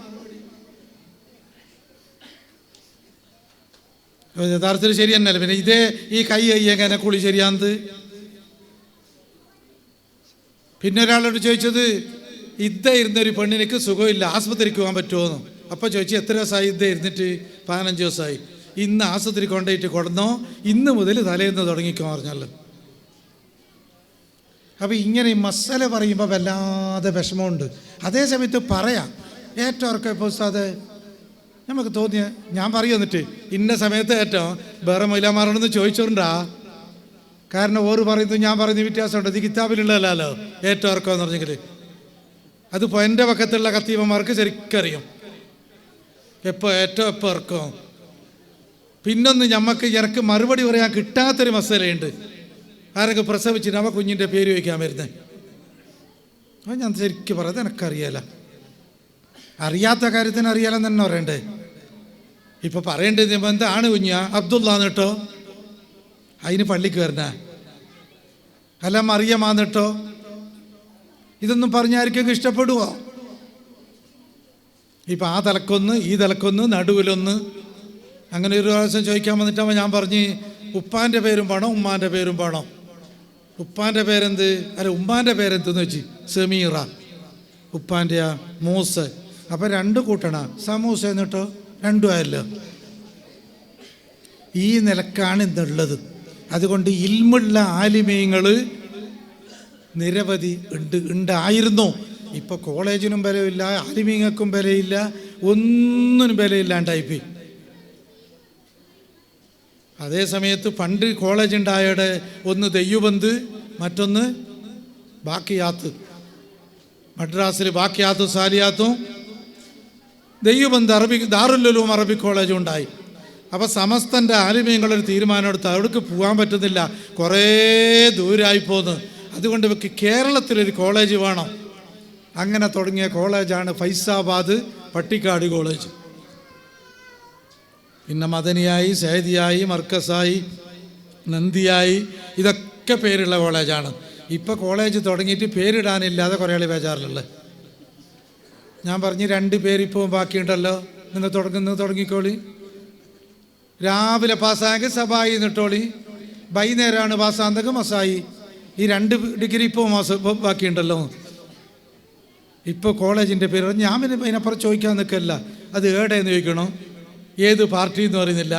Speaker 1: യഥാർത്ഥത്തിൽ ശരി തന്നെയല്ല. പിന്നെ ഇതേ ഈ കൈ എങ്ങനെ കുളി ശരിയാന്നത്? പിന്നെ ഒരാളോട് ചോദിച്ചത് ഇരുന്നൊരു പെണ്ണിനക്ക് സുഖമില്ല, ആസ്പത്രിക്ക് പോകാൻ പറ്റുമോന്ന്. അപ്പോൾ ചോദിച്ചു എത്ര ദിവസമായി ഇരുന്നിട്ട്? 15 ദിവസമായി. ഇന്ന് ആസ്പത്രി കൊണ്ടുപോയിട്ട് കൊടുന്നോ, ഇന്ന് മുതൽ തലേന്ന് തുടങ്ങിക്കോ പറഞ്ഞല്ലോ. അപ്പോൾ ഇങ്ങനെ ഈ മസാല പറയുമ്പോൾ വല്ലാതെ വിഷമമുണ്ട്. അതേ സമയത്ത് പറയാം ഏറ്റവും ഉറക്കം. ഇപ്പോൾ ഉസ്താദ് നമുക്ക് തോന്നിയ ഞാൻ പറയും, എന്നിട്ട് ഇന്ന സമയത്ത് ഏറ്റവും വേറെ മൊയിലാമാറണമെന്ന് ചോദിച്ചോണ്ടാ. കാരണം ഓറ് പറയുന്നത് ഞാൻ പറയുന്ന വ്യത്യാസമുണ്ട്. ഇത് കിതാബിലുള്ളതല്ലോ ഏറ്റവും ഉറക്കം എന്ന് പറഞ്ഞെങ്കിൽ. അതിപ്പോൾ എൻ്റെ പക്കത്തുള്ള കത്തീബന്മാർക്ക് ശരിക്കറിയും എപ്പോൾ ഏറ്റവും എപ്പോൾ ഉറക്കം. പിന്നൊന്ന് എനിക്ക് മറുപടി പറയാൻ കിട്ടാത്തൊരു മസാലയുണ്ട്. ആരൊക്കെ പ്രസവിച്ചിട്ട് അവ കുഞ്ഞിൻ്റെ പേര് വയ്ക്കാൻ വരുന്നത്. അപ്പോൾ ഞാൻ ശരിക്കും പറയാതെ എനിക്കറിയാല. അറിയാത്ത കാര്യത്തിന് അറിയാലെന്ന് തന്നെ പറയണ്ടേ. ഇപ്പം പറയേണ്ടത് എന്താണ് കുഞ്ഞ അബ്ദുള്ളാന്ന് കേട്ടോ, അതിന് പള്ളിക്ക് വരണ അല്ല മറിയമാന്ന് കേട്ടോ. ഇതൊന്നും പറഞ്ഞായിരിക്കും ഇഷ്ടപ്പെടുവോ? ഇപ്പം ആ തലക്കൊന്ന് ഈ തലക്കൊന്ന് നടുവിലൊന്ന് അങ്ങനെ ഒരു പ്രാവശ്യം ചോദിക്കാൻ വന്നിട്ടാകുമ്പോൾ ഞാൻ പറഞ്ഞ് ഉപ്പാൻ്റെ പേരും വേണം ഉമ്മാൻ്റെ പേരും വേണം. ഉപ്പാൻ്റെ പേരെന്ത്? അല്ല ഉമ്മാൻ്റെ പേരെന്തെന്ന് വെച്ച് സെമീറ, ഉപ്പാൻ്റെ ആ മൂസ്. അപ്പം 2 കൂട്ടണ സമൂസ എന്നിട്ടോ 2 ആയല്ലോ. ഈ നിലക്കാണ് ഇന്നുള്ളത്. അതുകൊണ്ട് ഇൽമുള്ള ആലിമീങ്ങൾ നിരവധി ഉണ്ടായിരുന്നു. ഇപ്പോൾ കോളേജിനും വിലയില്ല, ആലിമീങ്ങൾക്കും വിലയില്ല, ഒന്നിനും വിലയില്ലാണ്ടായിപ്പോയി. അതേ സമയത്ത് പണ്ട് കോളേജ് ഉണ്ടായയുടെ ഒന്ന് ദെയ്യുബന്ത്, മറ്റൊന്ന് ബാക്കിയാത്ത്. മദ്രാസിൽ ബാക്കിയാത്തും സാലിയാത്തും, ദെയ്യുബന്ത് ദാറുൽ അറബിക് കോളേജും ഉണ്ടായി. അപ്പോൾ സമസ്തൻ്റെ ആലിമീങ്ങളൊരു തീരുമാനം എടുത്ത് അവിടേക്ക് പോകാൻ പറ്റുന്നില്ല, കുറേ ദൂരമായി പോന്ന്. അതുകൊണ്ട് ഇവർക്ക് കേരളത്തിലൊരു കോളേജ് വേണം. അങ്ങനെ തുടങ്ങിയ കോളേജാണ് ഫൈസാബാദ് പട്ടിക്കാട് കോളേജ്. പിന്നെ മദനിയായി, സൈദിയായി, മർക്കസായി, നന്ദിയായി, ഇതൊക്കെ പേരുള്ള കോളേജാണ്. ഇപ്പോൾ കോളേജ് തുടങ്ങിയിട്ട് പേരിടാനില്ലാതെ കുറേ ആൾ ബേജാറിലുള്ളത്. ഞാൻ പറഞ്ഞ് 2 പേരിപ്പോൾ ബാക്കിയുണ്ടല്ലോ, നിങ്ങൾ തുടങ്ങിക്കോളി. രാവിലെ പാസ്സായെങ്കിൽ സബായി നിട്ടോളി, വൈകുന്നേരമാണ് പാസ്സാകുന്നെങ്കിൽ മസായി. ഈ 2 ഡിഗ്രി ഇപ്പോൾ ബാക്കിയുണ്ടല്ലോ. ഇപ്പോൾ കോളേജിൻ്റെ പേര് ഞാൻ പിന്നെ അതിനപ്പുറം ചോദിക്കാൻ നിൽക്കല്ല. അത് ഏടെയെന്ന് ചോദിക്കണോ, ഏത് പാർട്ടി എന്ന് പറയുന്നില്ല.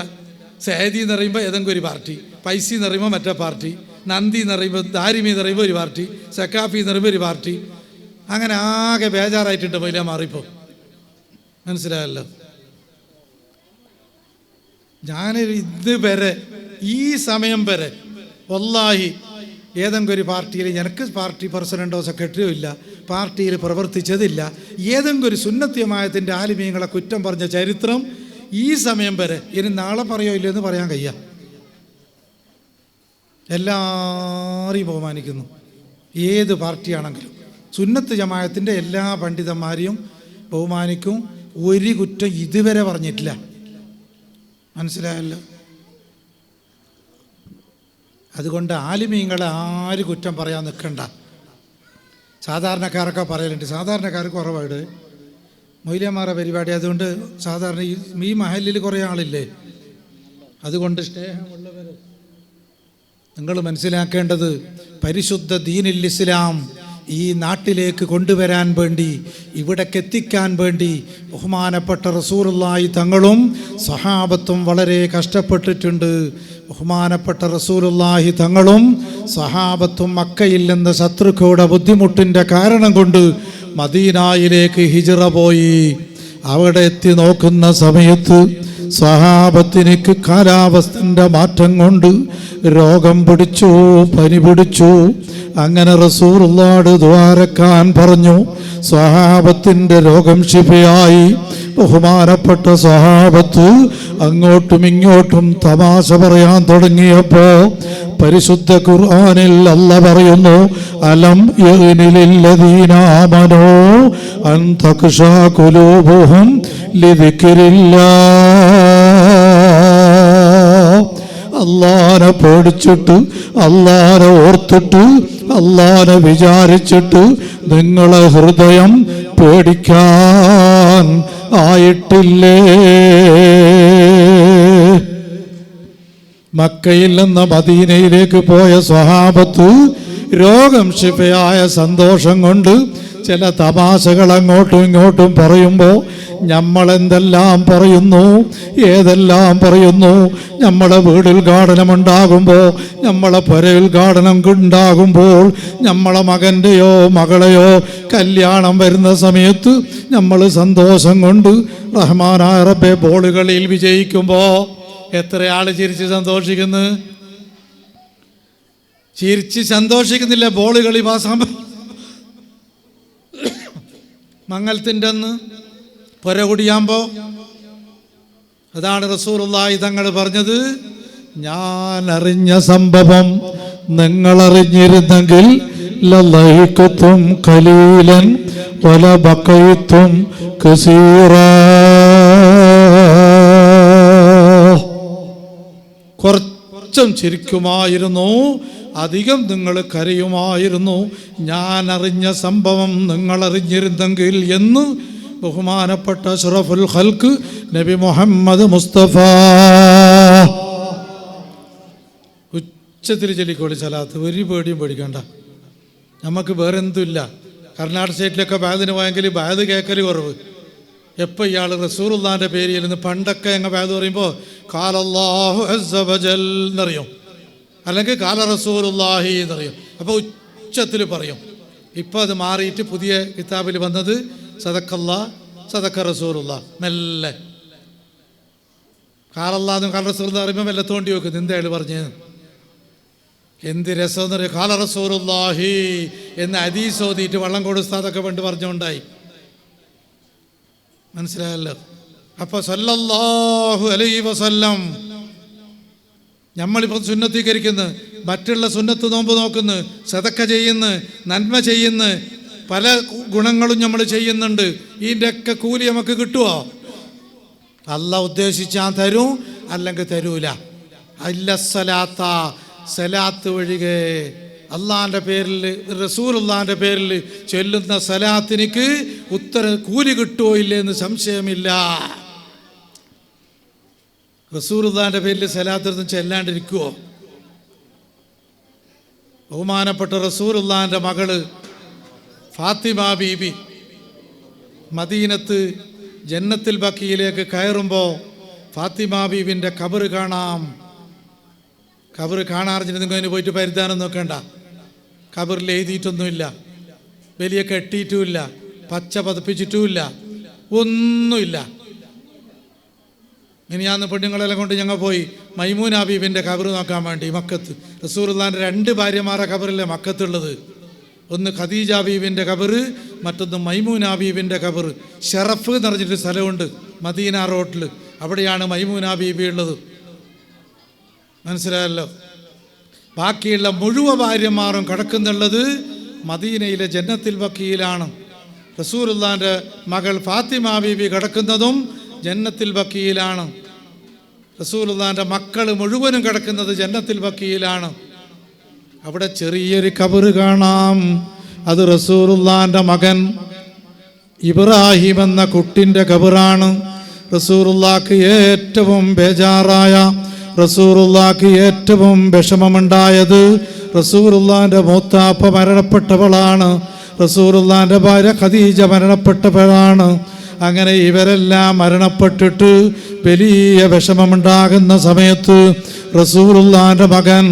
Speaker 1: സേദി എന്ന് പറയുമ്പോൾ ഏതെങ്കിലും ഒരു പാർട്ടി, പൈസി എന്ന് പറയുമ്പോൾ മറ്റേ പാർട്ടി, നന്ദി എന്ന് പറയുമ്പോൾ, ദാരിമി എന്ന് പറയുമ്പോൾ ഒരു പാർട്ടി, സക്കാഫി എന്ന് പറയുമ്പോൾ ഒരു പാർട്ടി. അങ്ങനെ ആകെ ബേജാറായിട്ടുണ്ട്. മൈല മാറിപ്പോൾ മനസ്സിലായല്ലോ. ഞാൻ ഇതുവരെ ഈ സമയം വരെ വല്ലാഹി ഏതെങ്കിലും ഒരു പാർട്ടിയിൽ എനിക്ക് പാർട്ടി പ്രസിഡൻറ്റോ സെക്രട്ടറിയോ ഇല്ല, പാർട്ടിയിൽ പ്രവർത്തിച്ചതില്ല. ഏതെങ്കിലും ഒരു സുന്നത്യമായതിൻ്റെ ആലിമീങ്ങളെ കുറ്റം പറഞ്ഞ ചരിത്രം ഈ സമയം വരെ. ഇനി നാളെ പറയോ ഇല്ലെന്ന് പറയാൻ കഴിയ. എല്ലാവരെയും ബഹുമാനിക്കുന്നു. ഏത് പാർട്ടിയാണെങ്കിലും സുന്നത്ത് ജമാഅത്തിൻ്റെ എല്ലാ പണ്ഡിതന്മാരെയും ബഹുമാനിക്കും. ഒരു കുറ്റം ഇതുവരെ പറഞ്ഞിട്ടില്ല. മനസ്സിലായല്ലോ? അതുകൊണ്ട് ആലിമീങ്ങളെ ആര് കുറ്റം പറയാൻ നിൽക്കണ്ട. സാധാരണക്കാരൊക്കെ പറയലുണ്ട്, സാധാരണക്കാർക്ക് കുറവായിട്ട് മൊയ്ലിയന്മാരുടെ പരിപാടി. അതുകൊണ്ട് സാധാരണ ഈ മഹലിൽ കുറേ ആളില്ലേ, അതുകൊണ്ട് സ്നേഹമുള്ളവർ നിങ്ങൾ മനസ്സിലാക്കേണ്ടത്, പരിശുദ്ധ ദീനുൽ ഇസ്ലാം ഈ നാട്ടിലേക്ക് കൊണ്ടുവരാൻ വേണ്ടി, ഇവിടേക്ക് എത്തിക്കാൻ വേണ്ടി ബഹുമാനപ്പെട്ട റസൂലുള്ളാഹി തങ്ങളും സഹാബത്തും വളരെ കഷ്ടപ്പെട്ടിട്ടുണ്ട്. ബഹുമാനപ്പെട്ട റസൂലുള്ളാഹി തങ്ങളും സഹാബത്തും മക്കയിൽ നിന്ന് ശത്രുക്കളുടെ ബുദ്ധിമുട്ടിൻ്റെ കാരണം കൊണ്ട് മദീനയിലേക്ക് ഹിജ്റ പോയി. അവിടെ എത്തി നോക്കുന്ന സമയത്ത് സഹാബത്തിനിക്ക് കാലാവസ്ഥൻ്റെ മാറ്റം കൊണ്ട് രോഗം പിടിച്ചു, പനി പിടിച്ചു. അങ്ങനെ റസൂലുള്ളാഹി ദ്വാരക്കാൻ പറഞ്ഞു. സഹാബത്തിൻ്റെ രോഗം ശിഫയായി. ബഹുമാനപ്പെട്ട സഹാബത്ത് അങ്ങോട്ടും ഇങ്ങോട്ടും തമാശ പറയാൻ തുടങ്ങിയപ്പോ പരിശുദ്ധ ഖുർആനിൽ അല്ലാഹ് പറയുന്നു, അലം യഗ്നിലില്ലദീന ആമനൂ അൻ തഖ്ശാ ഖുലൂബുഹും ലിദിക്രില്ലാഹ്. അല്ലാഹനെ പേടിച്ചിട്ട്, അല്ലാഹനെ ഓർത്തിട്ട്, അല്ലാഹനെ വിചാരിച്ചിട്ട് നിങ്ങളെ ഹൃദയം പേടിക്കാൻ ആയിട്ടില്ലേ? മക്കയിൽ നിന്ന് മദീനയിലേക്ക് പോയ സ്വഹാബത്ത് രോഗം ശിഫയായ സന്തോഷം കൊണ്ട് ചില തമാശകൾ അങ്ങോട്ടും ഇങ്ങോട്ടും പറയുമ്പോൾ നമ്മളെന്തെല്ലാം പറയുന്നു, ഏതെല്ലാം പറയുന്നു. നമ്മളെ വീട് ഉദ്ഘാടനം ഉണ്ടാകുമ്പോൾ, നമ്മളെ പുര ഉദ്ഘാടനം ഉണ്ടാകുമ്പോൾ, നമ്മളെ മകൻ്റെയോ മകളെയോ കല്യാണം വരുന്ന സമയത്ത് നമ്മൾ സന്തോഷം കൊണ്ട് റഹ്മാനായ റബ്ബേ ബോളുകളിൽ വിജയിക്കുമ്പോൾ എത്ര ആൾ ചിരിച്ച് സന്തോഷിക്കുന്നു? ചിരിച്ച് സന്തോഷിക്കുന്നില്ല. ബോളുകളി പാസാൻ മംഗലത്തിൻ്റെ അന്ന് പുര കുടിയാകുമ്പോൾ അതാണ് റസൂലുള്ളാഹി തങ്ങൾ പറഞ്ഞത്, ഞാൻ അറിഞ്ഞ സംഭവം നിങ്ങളറിഞ്ഞിരുന്നെങ്കിൽ ലളൈകത്തും ഖലീലൻ വലബഖൈതും കസീറാ. കുറച്ചും ചിരിക്കുമായിരുന്നു, അധികം നിങ്ങൾ കരയുമായിരുന്നു. ഞാൻ അറിഞ്ഞ സംഭവം നിങ്ങളറിഞ്ഞിരുന്നെങ്കിൽ എന്ന് ബഹുമാനപ്പെട്ട അഷ്റഫുൽ ഖൽഖ് നബി മുഹമ്മദ് മുസ്തഫ. ഉച്ചത്തിൽ ചൊല്ലിക്കോളി സലാത്ത്, ഒരു പേടിയും പേടിക്കണ്ട. നമുക്ക് വേറെ എന്തുമില്ല. കർണാടക സ്റ്റേറ്റിലൊക്കെ ബാദിന് പോയെങ്കിൽ ബാദ് കേൾക്കൽ കുറവ്. എപ്പോൾ ഇയാൾ റസൂലുള്ളാഹിൻ്റെ പേരിൽ നിന്ന് പണ്ടൊക്കെ അങ്ങ് ബാദ് പറയുമ്പോൾ ഖാലല്ലാഹു അസ്സ വജൽ എന്നറിയും, അല്ലെങ്കിൽ കാല റസൂലുള്ളാഹി എന്നറിയും. അപ്പോൾ ഉച്ചത്തിൽ പറയും. ഇപ്പോൾ അത് മാറിയിട്ട് പുതിയ കിതാബിൽ വന്നത് സദക്കല്ലാ സദക്ക റസൂലുള്ളാഹ്. മെല്ലെ കാലല്ലാന്നും കാല റസൂലുള്ളാഹി പറയുമ്പോൾ മെല്ലെ തോണ്ടി വെക്കും. എന്തായാലും പറഞ്ഞ് എന്ത് രസം എന്ന് പറയും. കാല റസൂലുള്ളാഹി എന്ന് ഹദീസ് ഓതിയിട്ട് വള്ളം കൊടുത്താതൊക്കെ പണ്ട് പറഞ്ഞുകൊണ്ടായി. മനസ്സിലായല്ലോ? അപ്പോൾ സല്ലല്ലാഹു അലൈഹി വസല്ലം നമ്മളിപ്പോൾ സുന്നത്തീകരിക്കുന്നു, മറ്റുള്ള സുന്നത്ത് നോമ്പ് നോക്കുന്നു, സദക്ക ചെയ്യുന്നു, നന്മ ചെയ്യുന്നു, പല ഗുണങ്ങളും നമ്മൾ ചെയ്യുന്നുണ്ട്. ഇതിൻ്റെയൊക്കെ കൂലി നമുക്ക് കിട്ടുമോ? അല്ലാഹ് ഉദ്ദേശിച്ചാൽ തരും, അല്ലെങ്കിൽ തരൂല. അല്ല സലാത്ത, സലാത്ത് ഒഴികെ അള്ളാഹിൻ്റെ പേരിൽ റസൂലുള്ളാഹിൻ്റെ പേരിൽ ചൊല്ലുന്ന സലാത്തിനിക്ക് കൂലി കിട്ടുമോ ഇല്ലേ എന്ന് സംശയമില്ല. റസൂലുള്ളാഹിൻ്റെ പേരിൽ സലാത്തൊന്നും ചെല്ലാണ്ടിരിക്കുമോ? ബഹുമാനപ്പെട്ട റസൂലുള്ളാഹിൻ്റെ മകള് ഫാത്തിമ ബീബി മദീനത്ത് ജന്നത്തുൽ ബഖീയിലേക്ക് കയറുമ്പോൾ ഫാത്തിമ ബീബിൻ്റെ ഖബറ് കാണാം. ഖബറ് കാണാറിഞ്ഞിട്ട് നിങ്ങൾ അതിന് പോയിട്ട് പരിധാനം നോക്കണ്ട. ഖബറിൽ എഴുതിയിട്ടൊന്നുമില്ല, വലിയ കെട്ടിയിട്ടുമില്ല, പച്ച പതിപ്പിച്ചിട്ടുമില്ല, ഒന്നുമില്ല. ഇനി ഞാൻ പെണ്ണുങ്ങളെല്ലാം കൊണ്ട് ഞങ്ങൾ പോയി മൈമൂന ബീബിൻ്റെ ഖബറ് നോക്കാൻ വേണ്ടി മക്കത്ത്. റസൂലുള്ളാഹിൻ്റെ 2 ഭാര്യമാരുടെ ഖബറില്ലേ മക്കത്തുള്ളത്. ഒന്ന് ഖദീജ ബീബിൻ്റെ ഖബറ്, മറ്റൊന്ന് മൈമൂന ബീബിൻ്റെ ഖബറ്. ഷറഫ് എന്ന് പറഞ്ഞിട്ട് സ്ഥലമുണ്ട് മദീന റോട്ടിൽ, അവിടെയാണ് മൈമൂന ബീബി ഉള്ളത്. മനസ്സിലായല്ലോ? ബാക്കിയുള്ള മുഴുവൻ ഭാര്യമാരും കിടക്കുന്നുള്ളത് മദീനയിലെ ജന്നത്തിൽ ബഖീലാണ്. റസൂലുള്ളാഹിൻ്റെ മകൾ ഫാത്തിമ ബീബി കിടക്കുന്നതും ജന്നത്തിൽ ബഖീലാണ്. റസൂലുള്ളാഹിൻ്റെ മക്കൾ മുഴുവനും കിടക്കുന്നത് ജന്നത്തിൽ ബഖീലാണ്. അവിടെ ചെറിയൊരു ഖബറ് കാണാം. അത് റസൂലുള്ളാഹിൻ്റെ മകൻ ഇബ്രാഹിം എന്ന കുട്ടിൻ്റെ ഖബറാണ്. റസൂലുള്ളാഹിക്ക് ഏറ്റവും ബേജാറായ, റസൂലുള്ളാഹിക്ക് ഏറ്റവും വിഷമമുണ്ടായത് റസൂലുള്ളാഹിൻ്റെ മൂത്താപ്പ മരണപ്പെട്ടവളാണ്. റസൂലുള്ളാഹിൻ്റെ ഭാര്യ ഖദീജ മരണപ്പെട്ടവളാണ്. അങ്ങനെ ഇവരെല്ലാം മരണപ്പെട്ടിട്ട് വലിയ വിഷമമുണ്ടാകുന്ന സമയത്ത് റസൂലുള്ളാഹിൻ്റെ മകൻ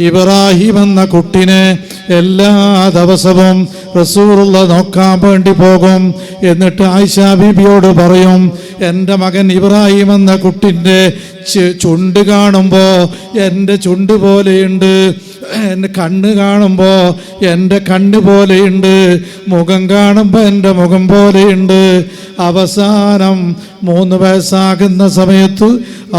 Speaker 1: ഇബ്രാഹിം എന്ന കുട്ടിനെ എല്ലാ ദിവസവും റസൂലുള്ളാഹി നോക്കാൻ വേണ്ടി പോകും. എന്നിട്ട് ആയിഷ ബീബിയോട് പറയും, എൻ്റെ മകൻ ഇബ്രാഹിം എന്ന കുട്ടിൻ്റെ ചുണ്ട് കാണുമ്പോൾ എൻ്റെ ചുണ്ട് പോലെയുണ്ട്, എൻ്റെ കണ്ണ് കാണുമ്പോൾ എൻ്റെ കണ്ണ് പോലെയുണ്ട്, മുഖം കാണുമ്പോൾ എൻ്റെ മുഖം പോലെയുണ്ട്. അവസാനം 3 വയസ്സാകുന്ന സമയത്ത്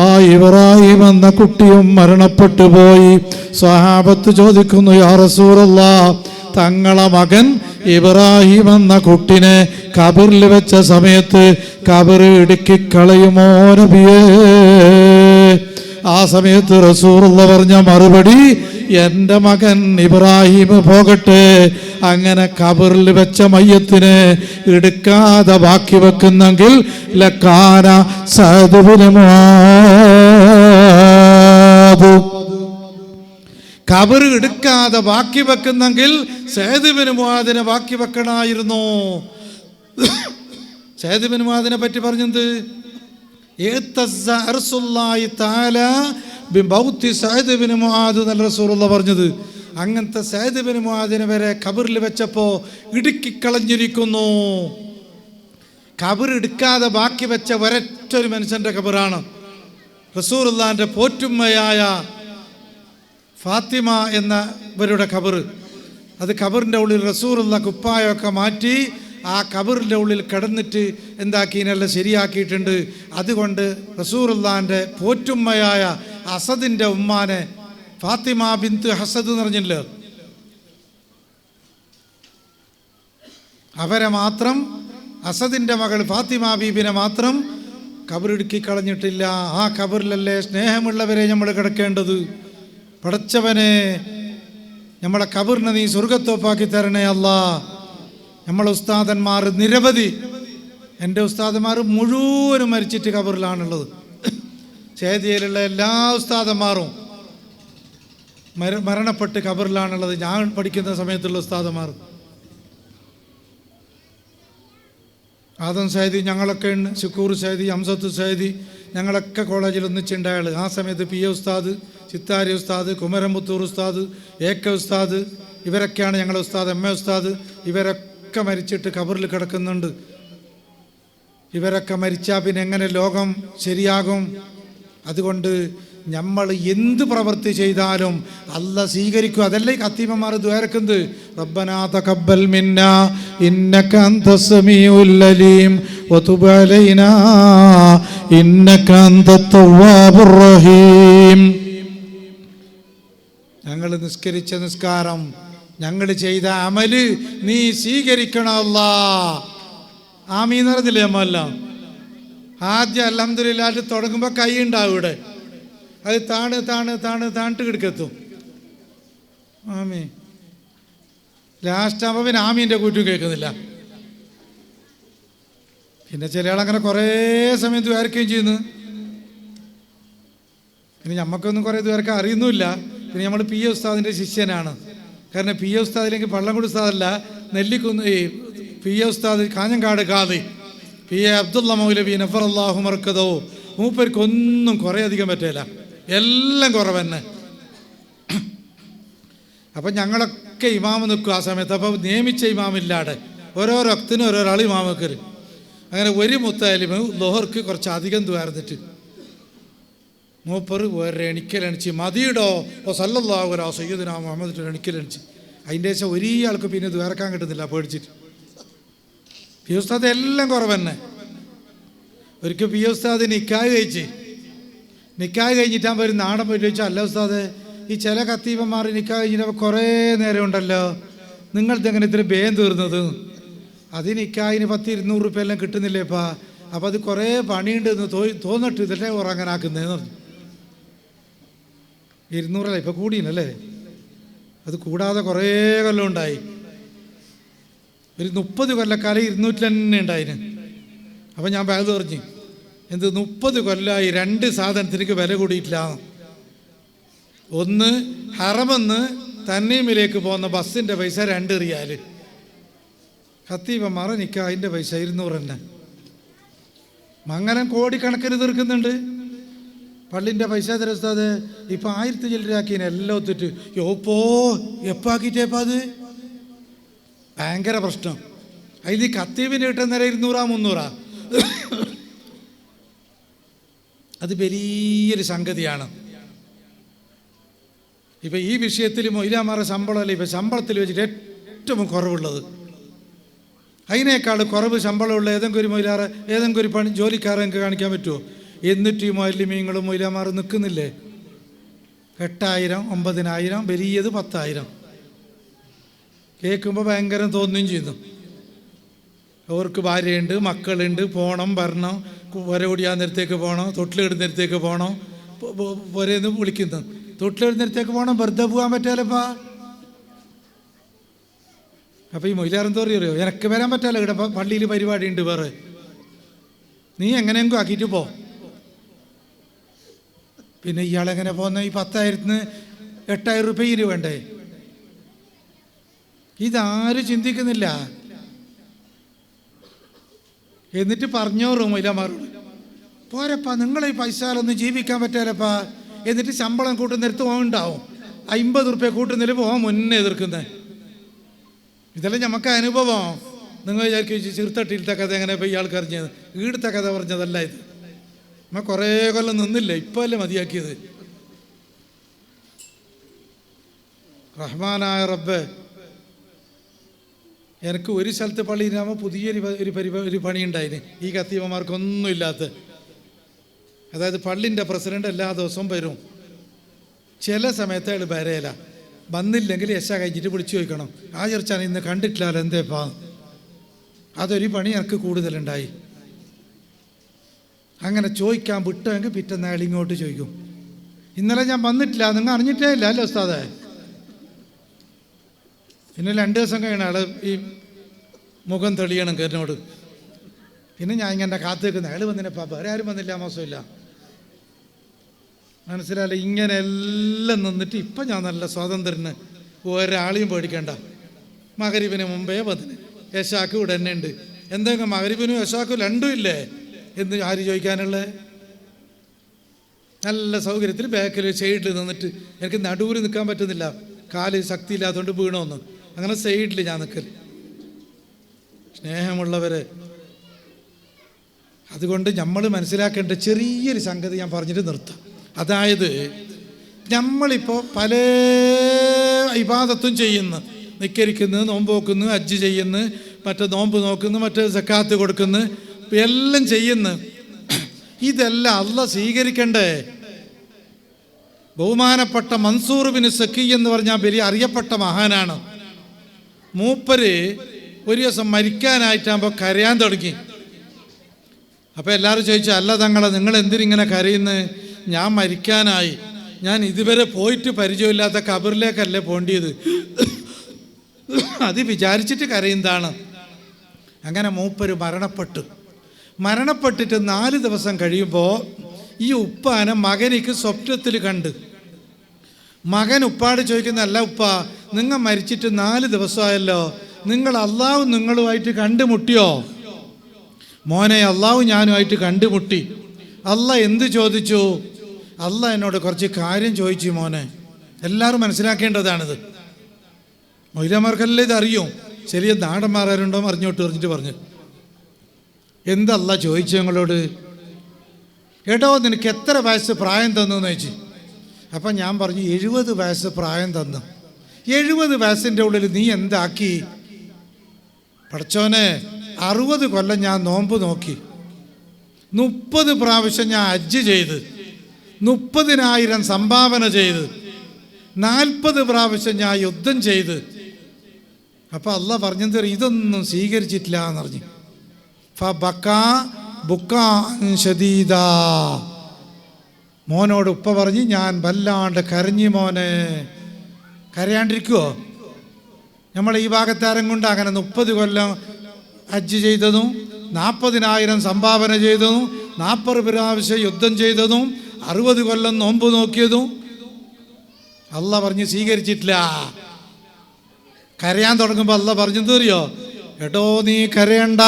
Speaker 1: ആ ഇബ്രാഹിം എന്ന കുട്ടിയും മരണപ്പെട്ടു പോയി. സ്വഹാബത്ത് ചോദിക്കുന്നു, യാ റസൂലല്ലാഹ്, തങ്ങളെ മകൻ ഇബ്രാഹിം എന്ന കുട്ടിനെ ഖബറിൽ വെച്ച സമയത്ത് ഖബർ ഇടുക്കിക്കളയുമോ നബിയേ? ആ സമയത്ത് റസൂലുള്ളാഹി പറഞ്ഞ മറുപടി, എൻ്റെ മകൻ ഇബ്രാഹിം പോകട്ടെ, അങ്ങനെ ഖബറിൽ വെച്ച മയ്യത്തിനെ എടുക്കാതെ ബാക്കി വെക്കുന്നെങ്കിൽ ലക്കാന സഅദ് ഇബ്നു മുആദ്, ഖബർ എടുക്കാതെ ബാക്കി വെക്കുന്നെങ്കിൽ സഅദ് ഇബ്നു മുആദിനെ ബാക്കി വെക്കണമായിരുന്നു. സഅദ് ഇബ്നു മുആദിനെ പറ്റി പറഞ്ഞത് പറഞ്ഞത് അങ്ങനത്തെ സഅദ് ഇബ്നു മുആദിനെ വരെ ഖബറിൽ വെച്ചപ്പോൾ ഇടുക്കിക്കളഞ്ഞിരിക്കുന്നു. ഖബർ എടുക്കാതെ ബാക്കി വെച്ച ഒരൊറ്റൊരു മനുഷ്യൻ്റെ ഖബറാണ് റസൂലുള്ളാഹിൻ്റെ പോറ്റുമ്മയായ ഫാത്തിമ എന്നവരുടെ ഖബർ. അത് ഖബറിൻ്റെ ഉള്ളിൽ റസൂലുള്ള കുപ്പായൊക്കെ മാറ്റി ആ ഖബറിൻ്റെ ഉള്ളിൽ കിടന്നിട്ട് എന്താക്കിയെല്ലാം ശരിയാക്കിയിട്ടുണ്ട്. അതുകൊണ്ട് റസൂലുള്ളാഹിൻ്റെ പോറ്റുമ്മയായ അസദിൻ്റെ ഉമ്മാനെ ഫാത്തിമ ബിന്ത് ഹസദ് എന്ന് പറഞ്ഞില്ല, അവരെ മാത്രം, അസദിൻ്റെ മകൾ ഫാത്തിമ ബീബിനെ മാത്രം ഖബറിടുക്കി കളഞ്ഞിട്ടില്ല. ആ ഖബറിലല്ലേ സ്നേഹമുള്ളവരെ നമ്മൾ കിടക്കേണ്ടത്. പടച്ചവനെ, നമ്മളെ ഖബറിനെ നീ സ്വർഗത്തോപ്പാക്കി തരണേ അല്ലാ. നമ്മളെ ഉസ്താദന്മാർ നിരവധി, എൻ്റെ ഉസ്താദന്മാർ മുഴുവനും മരിച്ചിട്ട് ഖബറിലാണുള്ളത്. ചേദിയയിലുള്ള എല്ലാ ഉസ്താദന്മാരും മരണപ്പെട്ട് ഖബറിലാണുള്ളത്. ഞാൻ പഠിക്കുന്ന സമയത്തുള്ള ഉസ്താദന്മാർ, ആദം സൈദി, ഞങ്ങളൊക്കെ ഉണ്ട്, ശുക്കൂർ സൈദി, ഹംസത്ത് സൈദി, ഞങ്ങളൊക്കെ കോളേജിൽ ഒന്നിച്ചുണ്ടായ ആൾ. ആ സമയത്ത് പി എ ഉസ്താദ്, ചിത്താരി ഉസ്താദ്, കുമരംപുത്തൂർ ഉസ്താദ്, AK ഉസ്താദ്, ഇവരൊക്കെയാണ് ഞങ്ങളുടെ ഉസ്താദ്. MA ഉസ്താദ്, ഇവരൊക്കെ മരിച്ചിട്ട് ഖബറിൽ കിടക്കുന്നുണ്ട്. ഇവരൊക്കെ മരിച്ചാൽ പിന്നെ എങ്ങനെ ലോകം ശരിയാകും? അതുകൊണ്ട് നമ്മൾ എന്ത് പ്രവൃത്തി ചെയ്താലും അല്ലാഹ് സ്വീകരിക്കും. അതല്ലേ ഖത്തീബന്മാർ ദുആരക്കുന്നത്, റബ്ബനാ തഖബ്ബൽ മിന്നാ ഇന്നക അൻതസ് സമീഉൽ അലീം വതുബ് അലൈനാ ഇന്നക അൻതത് തവ്വാബുർ റഹീം. ഞങ്ങൾ നിസ്കരിച്ച നിസ്കാരം, ഞങ്ങൾ ചെയ്ത അമല് നീ സ്വീകരിക്കണം അല്ലാഹ്. ആമീൻ പറഞ്ഞില്ലേ നമ്മളെല്ലാം? ആദ്യം അൽഹംദുലില്ലാഹ് തുടങ്ങുമ്പോൾ കൈ ഉണ്ടാവും ഇവിടെ, അത് താണിട്ട് കിടക്കെത്തും. ആമീ ലാസ്റ്റ് ആവുമ്പോൾ പിന്നെ ആമീൻ്റെ കൂറ്റും കേൾക്കുന്നില്ല. പിന്നെ ചില ആളങ്ങനെ കുറേ സമയം ദ്വാരക്കുകയും ചെയ്യുന്നു. പിന്നെ നമുക്കൊന്നും കുറേ ദ്വാരക്കാൻ അറിയുന്നുമില്ല. പിന്നെ നമ്മൾ പി എ ഉസ്താദിൻ്റെ ശിഷ്യനാണ്. കാരണം പി എ ഉസ്താദിലേക്ക് പള്ളംകുടി ഉസ്താദല്ല, നെല്ലിക്കുന്ന് പി എ ഉസ്താദ് കാഞ്ഞങ്കാട് ഖാദി പി എ അബ്ദുള്ള മൗലവി നഫറല്ലാഹു മർക്കദോ, മൂപ്പർക്കൊന്നും കുറേ അധികം പറ്റില്ല, എല്ലാം കുറവ് തന്നെ. അപ്പം ഞങ്ങളൊക്കെ ഇമാമ് നിൽക്കും ആ സമയത്ത്. അപ്പോൾ നിയമിച്ച ഇമാമില്ലാതെ ഓരോ രക്തിനും ഓരോരാൾ ഇമാം വെക്കൽ. അങ്ങനെ ഒരു മുത്തായാലും ലോഹർക്ക് കുറച്ച് അധികം ദ്വാർന്നിട്ട് മൂപ്പർ എണിക്കലണിച്ച് മതിയിടോ ഓ സല്ലല്ലാഹു അലൈഹി സയ്യിദുനാ മുഹമ്മദ് എണിക്കലണിച്ച്. അതിൻ്റെ ശേഷം ഒരാൾക്ക് പിന്നെ ദ്വാരക്കാൻ കിട്ടുന്നില്ല പേടിച്ചിട്ട്. പി ഉസ്താദ് എല്ലാം കുറവ് തന്നെ. ഒരിക്കൽ പി ഉസ്താദ് നിക്കാഹ് കഴിഞ്ഞിട്ടാകുമ്പോൾ ഒരു നാടൻ പോയിട്ട് ചോദിച്ചാൽ, അല്ല ഉസ്താദ് ഈ ചില ഖത്തീബന്മാർ നിക്കാഹ് കഴിഞ്ഞപ്പോൾ കുറേ നേരം ഉണ്ടല്ലോ, നിങ്ങൾതെങ്ങനെ ഇത്ര വേഗം തീർന്നത്? അത് നിക്കാഹിന് 100-200 റുപ്യ എല്ലാം കിട്ടുന്നില്ലേപ്പാ, അപ്പം അത് കുറേ പണിയുണ്ടെന്ന് തോന്നിട്ട് ഇതല്ലേ ഉറങ്ങാനാക്കുന്നതെന്ന് പറഞ്ഞു. 200 ഇപ്പം കൂടിയില്ലല്ലേ? അത് കൂടാതെ കുറേ കൊല്ലം ഉണ്ടായി. ഒരു 30 കൊല്ലക്കാലം 200 തന്നെ ഉണ്ടായിന്. അപ്പം ഞാൻ ബാഗ് പറഞ്ഞു, എന്ത് 30 കൊല്ലമായി 2 സാധനത്തിലേക്ക് വില കൂടിയിട്ടില്ല. ഒന്ന്, ഹറമെന്ന് തന്നീമിലേക്ക് പോകുന്ന ബസ്സിൻ്റെ പൈസ 2 റിയാല്. ഖത്തീബന്മാരെ നിക്കാഹിൻ്റെ പൈസ 200 തന്നെ. മംഗലം കോടിക്കണക്കിന് തീർക്കുന്നുണ്ട്. പള്ളിൻ്റെ പൈസ തരസ്താത് ഇപ്പം 1000 ചില്ലരാക്കിന് എല്ലാം ഒത്തിട്ട് യോപ്പോ എപ്പാക്കിട്ടേപ്പാ അത് ഭയങ്കര പ്രശ്നം. അതിൽ ഖത്തീബിന് കിട്ടുന്നേരം 200-300. അത് വലിയൊരു സംഗതിയാണ്. ഇപ്പം ഈ വിഷയത്തിൽ മൊയ്ലാമാരുടെ ശമ്പളമല്ല ഇപ്പം ശമ്പളത്തിൽ വെച്ചിട്ട് ഏറ്റവും കുറവുള്ളത്. അതിനേക്കാൾ കുറവ് ശമ്പളമുള്ള ഏതെങ്കിലും ഒരു മൊയ്ലാറ് ഏതെങ്കിലും ഒരു പണി ജോലിക്കാരെ എനിക്ക് കാണിക്കാൻ പറ്റുമോ? എന്നിട്ട് ഈ മൊയ്ലിമീങ്ങളും മൊയ്ലാമാരും നിൽക്കുന്നില്ലേ? 8000, 9000, വലിയത് 10,000. കേൾക്കുമ്പോൾ ഭയങ്കരം തോന്നുകയും ചെയ്യുന്നു. അവർക്ക് ഭാര്യയുണ്ട്, മക്കളുണ്ട്, പോകണം വരണം, പുര നേരത്തേക്ക് പോകണം, തൊട്ടിലിടുന്നേരത്തേക്ക് പോകണം, പുരേന്ന് വിളിക്കുന്നു, തൊട്ടിലിടുന്നേരത്തേക്ക് പോകണം, വെറുതെ പോകാൻ പറ്റാലപ്പാ. അപ്പം ഈ മൊയ്ലാറെന്തോ അറിയോ, എനിക്ക് വരാൻ പറ്റാലോ, ഇവിടെ പള്ളിയിൽ പരിപാടി ഉണ്ട് വേറെ, നീ എങ്ങനെയെങ്കിലും ആക്കിയിട്ട് പോ. പിന്നെ ഇയാളെങ്ങനെ പോകുന്ന? ഈ 10,000-ന് 8,000 റുപ്യ വേണ്ടേ? ഇതാരും ചിന്തിക്കുന്നില്ല. എന്നിട്ട് പറഞ്ഞോറും മൊയ്ലാമാരോട്, പോരപ്പാ നിങ്ങളെ ഈ പൈസയിലൊന്നും ജീവിക്കാൻ പറ്റാലപ്പാ. എന്നിട്ട് ശമ്പളം കൂട്ടുന്നിടത്ത് ഉണ്ടാവും 50 റുപ്യ കൂട്ടുന്നതിൽ പോകാൻ മുന്നേ എതിർക്കുന്നത്. ഇതെല്ലാം നമുക്ക് അനുഭവം. നിങ്ങൾ വിചാരിക്കും ചെറുത്തട്ടിയിലത്തെ കഥ എങ്ങനെ ഇപ്പോൾ ഇയാൾക്ക് അറിഞ്ഞത്? ഈടുത്ത കഥ പറഞ്ഞതല്ല ഇത്. നമ്മൾ കുറേ കൊല്ലം നിന്നില്ല, ഇപ്പോൾ അല്ലേ മതിയാക്കിയത്. റഹ്മാനായ റബ്ബ്, എനിക്ക് ഒരു സ്ഥലത്ത് പള്ളിയിലാകുമ്പോൾ പുതിയൊരു പണിയുണ്ടായിന് ഈ ഖത്തീബന്മാർക്കൊന്നും ഇല്ലാത്ത. അതായത് പള്ളിൻ്റെ പ്രസിഡന്റ് എല്ലാ ദിവസവും വരും. ചില സമയത്ത് അയാൾ വരയില്ല. വന്നില്ലെങ്കിൽ യശ കഴിഞ്ഞിട്ട് വിളിച്ചു ചോദിക്കണം, ആ ചെറുച്ചാൻ ഇന്ന് കണ്ടിട്ടില്ലല്ലോ എന്തേപ്പാ. അതൊരു പണി എനിക്ക് കൂടുതലുണ്ടായി. അങ്ങനെ ചോദിക്കാൻ വിട്ടെങ്കിൽ പിറ്റേന്ന് അയാൾ ഇങ്ങോട്ട് ചോദിക്കും, ഇന്നലെ ഞാൻ വന്നിട്ടില്ല, നിങ്ങൾ അറിഞ്ഞിട്ടേ ഇല്ല അല്ലേ ഉസ്താദേ? പിന്നെ 2 ദിവസം കഴിയണം അയാൾ ഈ മുഖം തെളിയണം എന്നോട്. പിന്നെ ഞാൻ ഇങ്ങനെ കാത്തു നിൽക്കുന്നത്, അയാൾ വന്നിനപ്പാ, വേറെ ആരും വന്നില്ല, മോശമില്ല, മനസ്സിലായില്ല. ഇങ്ങനെ എല്ലാം നിന്നിട്ട് ഇപ്പം ഞാൻ നല്ല സ്വാതന്ത്ര്യന്, ഒരാളെയും പേടിക്കേണ്ട. മഗ്‌രിബിന് മുമ്പേ വന്നിന്, യശാക്ക് ഇവിടെ തന്നെ ഉണ്ട്. എന്തെങ്കിലും മഗ്‌രിബിനും യശാക്കും 2ഉം ഇല്ലേ എന്ന് ആര് ചോദിക്കാനുള്ളത്? നല്ല സൗകര്യത്തിൽ ബാക്കിൽ സൈഡിൽ നിന്നിട്ട്, എനിക്ക് നടുവിൽ നിൽക്കാൻ പറ്റുന്നില്ല, കാല് ശക്തി ഇല്ലാത്തതുകൊണ്ട് വീണോന്ന്, അങ്ങനെ സൈഡിൽ ഞാൻ നിൽക്കൽ. സ്നേഹമുള്ളവരെ, അതുകൊണ്ട് നമ്മൾ മനസ്സിലാക്കേണ്ട ചെറിയൊരു സംഗതി ഞാൻ പറഞ്ഞിട്ട് നിർത്താം. അതായത് നമ്മളിപ്പോൾ പല ഇബാദത്തും ചെയ്യുന്നു, നിക്കരിക്കുന്നു, നോമ്പ് നോക്കുന്നു, ഹജ്ജ് ചെയ്യുന്നു, മറ്റേ നോമ്പ് നോക്കുന്നു, മറ്റേ സക്കാത്ത് കൊടുക്കുന്നു, എല്ലാം ചെയ്യുന്നു. ഇതെല്ലാം അള്ളാഹ് സ്വീകരിക്കണ്ടേ? ബഹുമാനപ്പെട്ട മൻസൂർ ബിൻ സക്കി എന്ന് പറഞ്ഞാൽ വലിയ അറിയപ്പെട്ട മഹാനാണ്. മൂപ്പര് ഒരു ദിവസം മരിക്കാനായിട്ടാകുമ്പോൾ കരയാൻ തുടങ്ങി. അപ്പോൾ എല്ലാവരും ചോദിച്ചു, അല്ല തങ്ങളെ നിങ്ങൾ എന്തിനിങ്ങനെ കരയുന്നത്? ഞാൻ മരിക്കാനായി, ഞാൻ ഇതുവരെ പോയിട്ട് പരിചയമില്ലാത്ത ഖബറിലേക്കല്ലേ പോണ്ടിയത്, അത് വിചാരിച്ചിട്ട് കരയുന്നതാണ്. അങ്ങനെ മൂപ്പര് മരണപ്പെട്ടിട്ട് 4 ദിവസം കഴിയുമ്പോൾ ഈ ഉപ്പാനെ മകനിക്ക് സ്വപ്നത്തിൽ കണ്ട്. മകൻ ഉപ്പാട് ചോദിക്കുന്ന, അല്ല ഉപ്പ, നിങ്ങൾ മരിച്ചിട്ട് 4 ദിവസമായല്ലോ, നിങ്ങൾ അള്ളാഹു നിങ്ങളുമായിട്ട് കണ്ടുമുട്ടിയോ? മോനെ, അള്ളാഹു ഞാനുമായിട്ട് കണ്ടുമുട്ടി. അള്ളാഹ് എന്ത് ചോദിച്ചു? അള്ളാഹ് എന്നോട് കുറച്ച് കാര്യം ചോദിച്ചു മോനെ. എല്ലാവരും മനസ്സിലാക്കേണ്ടതാണിത്. മൊയ്ലാമാർക്കെല്ലാം ഇതറിയും. ചെറിയ നാടന്മാരുണ്ടോ പറഞ്ഞിട്ട് പറഞ്ഞു, എന്തല്ല ചോദിച്ചു ഞങ്ങളോട്? എടോ, നിനക്ക് എത്ര വയസ്സ് പ്രായം തന്നു എന്ന് ചോദിച്ചു. അപ്പം ഞാൻ പറഞ്ഞു, 70 വയസ്സ് പ്രായം തന്നു. 70 വയസ്സിൻ്റെ ഉള്ളിൽ നീ എന്താക്കി? പഠിച്ചോനെ, 60 കൊല്ലം ഞാൻ നോമ്പ് നോക്കി, 30 പ്രാവശ്യം ഞാൻ ഹജ്ജ് ചെയ്ത്, 30,000 സംഭാവന ചെയ്ത്, 40 പ്രാവശ്യം ഞാൻ യുദ്ധം ചെയ്ത്. അപ്പം അള്ളാഹ് പറഞ്ഞത് ഇതൊന്നും സ്വീകരിച്ചിട്ടില്ല എന്ന് പറഞ്ഞു. മോനോട് ഉപ്പ പറഞ്ഞ് ഞാൻ വല്ലാണ്ട് കരഞ്ഞു. മോനെ കരയാണ്ടിരിക്കുവോ? നമ്മൾ ഈ ഭാഗത്താരം കൊണ്ട് അങ്ങനെ 30 കൊല്ലം ഹജ്ജ് ചെയ്തതും 40,000 സംഭാവന ചെയ്തതും 40 പ്രാവശ്യം യുദ്ധം ചെയ്തതും 60 കൊല്ലം നോമ്പ് നോക്കിയതും അള്ളാഹ് പറഞ്ഞ് സ്വീകരിച്ചിട്ടില്ല. കരയാൻ തുടങ്ങുമ്പോൾ അള്ളാഹ് പറഞ്ഞത് അറിയോ? എടോ നീ കരയണ്ട,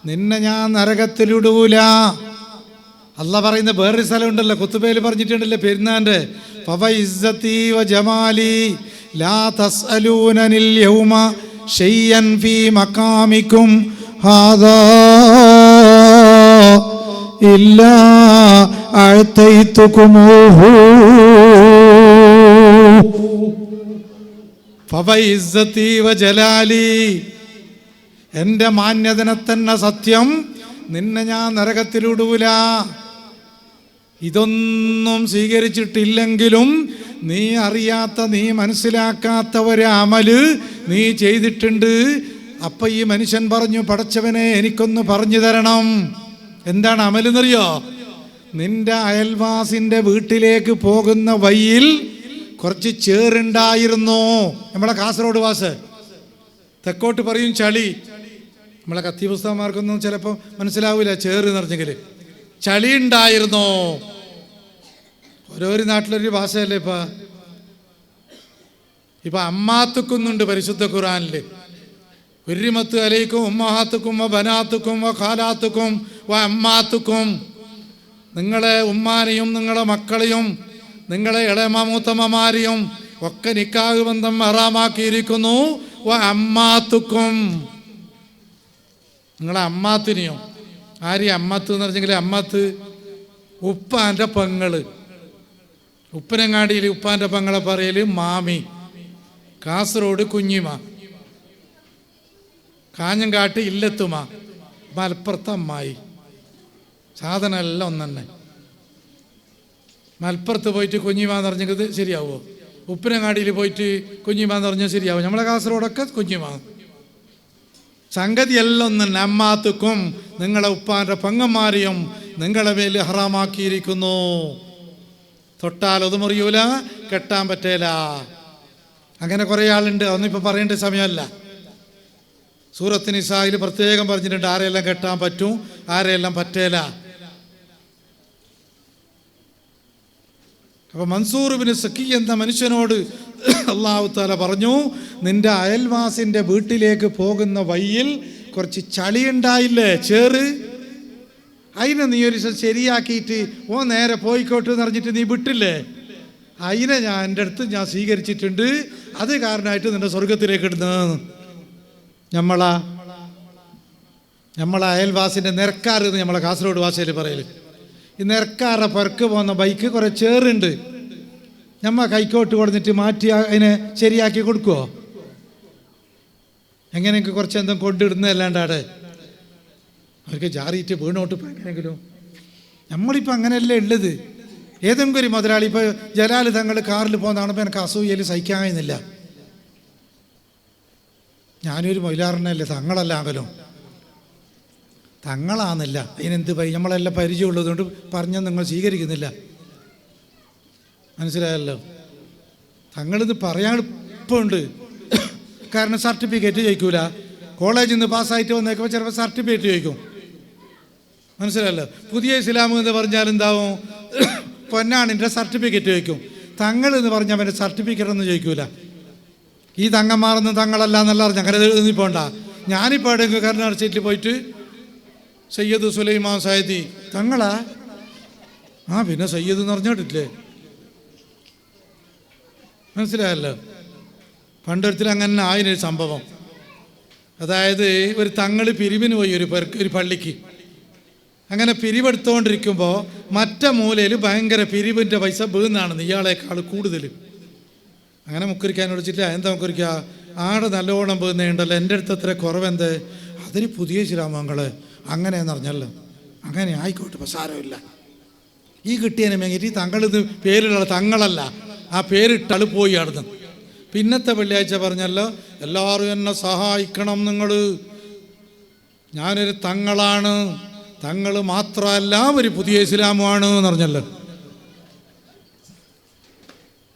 Speaker 1: നിന്നെ ഞാൻ നരകത്തിലിടൂല. അള്ളാഹ് പറയുന്ന വേറൊരു സ്ഥലം ഉണ്ടല്ലോ, കുത്തുബയിൽ പറഞ്ഞിട്ടുണ്ടല്ലോ പെരുന്നാൻ്റെ ഫവഇസ്സതി വജമാലി ലാ തസ്അലൂനനിൽ യൗമ ഷൈഅൻ ഫീ മഖാമികും ഹാദാ ഇല്ലാ അഅതൈതുകുമൂഹു ഫവഇസ്സതി വജലാലി, എൻ്റെ മാന്യതനെ തന്നെ സത്യം, നിന്നെ ഞാൻ നരകത്തിലിടൂല. ഇതൊന്നും സ്വീകരിച്ചിട്ടില്ലെങ്കിലും നീ അറിയാത്ത, നീ മനസ്സിലാക്കാത്ത ഒരു അമല് നീ ചെയ്തിട്ടുണ്ട്. അപ്പം ഈ മനുഷ്യൻ പറഞ്ഞു, പടച്ചവനെ എനിക്കൊന്ന് പറഞ്ഞു തരണം. എന്താണ് അമലെന്നറിയോ? നിന്റെ അയൽവാസിൻ്റെ വീട്ടിലേക്ക് പോകുന്ന വഴിയിൽ കുറച്ച് ചേറുണ്ടായിരുന്നു. നമ്മളെ കാസർഗോഡ് ഭാഷ, തെക്കോട്ട് പറയും ചളി. നമ്മളെ കത്തി പുസ്തകന്മാർക്കൊന്നും ചിലപ്പോൾ മനസ്സിലാവില്ല ചേറ് എന്ന് പറഞ്ഞെങ്കിൽ. ചളി ഉണ്ടായിരുന്നു. ഓരോരു നാട്ടിലൊരു ഭാഷയല്ലേ ഇപ്പം അമ്മാത്തുക്കുന്നുണ്ട് പരിശുദ്ധ ഖുർആനിൽ. ഉരിമത്ത് അലൈക്കും ഉമ്മഹാത്തുക്കും വ ബനാത്തുക്കും വ ഖാലാത്തുക്കും വ അമ്മാത്തുക്കും, നിങ്ങളെ ഉമ്മാനെയും നിങ്ങളെ മക്കളെയും നിങ്ങളെ ഇളയമൂത്തമ്മമാരെയും ഒക്കെ നിക്കാഹ് ബന്ധം ഹറാമാക്കിയിരിക്കുന്നു. വ അമ്മാത്തുക്കും, നിങ്ങളെ അമ്മാത്തിനെയും. ആരെയും അമ്മാത്ത് എന്ന് പറഞ്ഞെങ്കിൽ അമ്മാത്ത് ഉപ്പാൻ്റെ പെങ്ങള്. ഉപ്പനങ്ങാടിയിൽ ഉപ്പാൻ്റെ പെങ്ങളെ പറയൽ മാമി, കാസർഗോഡ് കുഞ്ഞിമ, കാഞ്ഞങ്കാട്ട് ഇല്ലത്തുമ, മലപ്പുറത്ത് അമ്മായി. സാധനം എല്ലാം ഒന്നെ. മലപ്പുറത്ത് പോയിട്ട് കുഞ്ഞിമാന്ന് പറഞ്ഞത് ശരിയാവുമോ? ഉപ്പനങ്ങാടിയിൽ പോയിട്ട് കുഞ്ഞിമാന്ന് പറഞ്ഞാൽ ശരിയാവും? നമ്മളെ കാസർഗോഡൊക്കെ കുഞ്ഞിമാ. സംഗതി എല്ലാം ഒന്നെ. അമ്മാത്തുക്കും, നിങ്ങളെ ഉപ്പാൻ്റെ പെങ്ങന്മാരെയും നിങ്ങളെ മേൽ ഹറാമാക്കിയിരിക്കുന്നു. തൊട്ടാൽ അത് മുറിയൂല, കെട്ടാൻ പറ്റേല. അങ്ങനെ കുറേ ആളുണ്ട്. അതൊന്നും ഇപ്പം പറയേണ്ട സമയമല്ല. സൂറത്ത് നിസായിൽ പ്രത്യേകം പറഞ്ഞിട്ടുണ്ട് ആരെയെല്ലാം കെട്ടാൻ പറ്റും, ആരെയെല്ലാം പറ്റേല. അപ്പൊ മൻസൂർ ബിൻ സക്കി എന്ന മനുഷ്യനോട് അല്ലാഹു തആല പറഞ്ഞു, നിന്റെ അയൽവാസിന്റെ വീട്ടിലേക്ക് പോകുന്ന വഴിയിൽ കുറച്ച് ചളി ഉണ്ടായില്ലേ, ചേറ്, അതിനെ നീ ഒരു ശരിയാക്കിയിട്ട് ഓ നേരെ പോയിക്കോട്ടെ എന്ന് പറഞ്ഞിട്ട് നീ വിട്ടില്ലേ, അതിനെ എൻ്റെ അടുത്ത് ഞാൻ സ്വീകരിച്ചിട്ടുണ്ട്. അത് കാരണമായിട്ട് നിന്റെ സ്വർഗത്തിലേക്ക് ഇടുന്നത്. നമ്മളെ അയൽവാസിൻ്റെ നെരക്കാർ എന്ന് നമ്മളെ കാസർഗോഡ് ഭാഷയിൽ പറയൽ. ഈ നെരക്കാറെ പെർക്ക് പോകുന്ന ബൈക്ക് കുറേ ചേറുണ്ട്. നമ്മൾ കൈക്കോട്ട് കൊടുത്തിട്ട് മാറ്റി അതിനെ ശരിയാക്കി കൊടുക്കുമോ? എങ്ങനെയൊക്കെ കുറച്ച് എന്തെങ്കിലും കൊണ്ടിടുന്നതല്ലാണ്ടാടെ അവർക്ക് ജാറിയിട്ട് വീണോട്ട് ഇപ്പോൾ എങ്ങനെയെങ്കിലും. നമ്മളിപ്പോൾ അങ്ങനെയല്ലേ ഉള്ളത്. ഏതെങ്കിലും ഒരു മുതലാളി, ഇപ്പോൾ ജലാൽ തങ്ങൾ കാറിൽ പോകുന്നതാണപ്പോൾ എനിക്ക് അസൂയയിൽ സഹിക്കാൻ കഴിയുന്നില്ല. ഞാനൊരു മൊയിലാറിനല്ലേ, തങ്ങളല്ല ആകലും, തങ്ങളാന്നില്ല. അതിനെന്ത് നമ്മളെല്ലാം പരിചയമുള്ളതുകൊണ്ട് പറഞ്ഞാൽ നിങ്ങൾ സ്വീകരിക്കുന്നില്ല. മനസ്സിലായല്ലോ? തങ്ങളിത് പറയാൻ എളുപ്പമുണ്ട്. കാരണം സർട്ടിഫിക്കറ്റ് ചോദിക്കൂല. കോളേജിൽ നിന്ന് പാസ്സായിട്ട് വന്നേക്കുമ്പോൾ ചിലപ്പോൾ സർട്ടിഫിക്കറ്റ് ചോദിക്കും. മനസ്സിലായല്ലോ? പുതിയ ഇസ്ലാം എന്ന് പറഞ്ഞാൽ എന്താവും, പൊന്നാണിൻ്റെ സർട്ടിഫിക്കറ്റ് ചോദിക്കും. തങ്ങൾ എന്ന് പറഞ്ഞാൽ അവൻ്റെ സർട്ടിഫിക്കറ്റ് ഒന്നും ചോദിക്കൂല. ഈ തങ്ങന്മാരൊന്നും തങ്ങളല്ല എന്നല്ല പറഞ്ഞു. അങ്ങനെ എഴുതി പോണ്ട. ഞാനിപ്പോൾ എവിടെയെങ്കിലും കരുണാർച്ചയിൽ പോയിട്ട് സയ്യദ് സുലൈമാൻ സായദി തങ്ങളാ, പിന്നെ സയ്യദ് എന്ന് പറഞ്ഞിട്ടില്ലേ? മനസ്സിലായല്ലോ? പണ്ടൊരുത്തിൽ അങ്ങനെ ആയൊരു സംഭവം. അതായത് ഒരു തങ്ങൾ പിരിവിന് പോയി ഒരു പള്ളിക്ക്. അങ്ങനെ പിരിവെടുത്തുകൊണ്ടിരിക്കുമ്പോൾ മറ്റേ മൂലയിൽ ഭയങ്കര പിരിവിൻ്റെ പൈസ വീന്നാണെന്ന്, ഇയാളെക്കാൾ കൂടുതൽ. അങ്ങനെ മുക്കുരിക്കാൻ വിളിച്ചിട്ട് എന്താ മുക്കുരിക്കുക, ആടെ നല്ലോണം വീന്നേണ്ടല്ലോ, എൻ്റെ അടുത്ത് അത്ര കുറവെന്ത്, അതിന് പുതിയ ശിലാമങ്ങള് അങ്ങനെയെന്ന് പറഞ്ഞല്ലോ. അങ്ങനെ ആയിക്കോട്ടെ, ഇപ്പം സാരമില്ല. ഈ കിട്ടിയതിനെ മേങ്ങിയിട്ട് ഈ തങ്ങളിത് പേരിലുള്ള തങ്ങളല്ല, ആ പേരിട്ടാൾ പോയി അവിടുന്ന്. പിന്നത്തെ വെള്ളിയാഴ്ച പറഞ്ഞല്ലോ, എല്ലാവരും എന്നെ സഹായിക്കണം, നിങ്ങൾ, ഞാനൊരു തങ്ങളാണ്, തങ്ങൾ മാത്രമല്ല ഒരു പുതിയ ഇസ്ലാമുമാണ് എന്ന് പറഞ്ഞല്ലോ.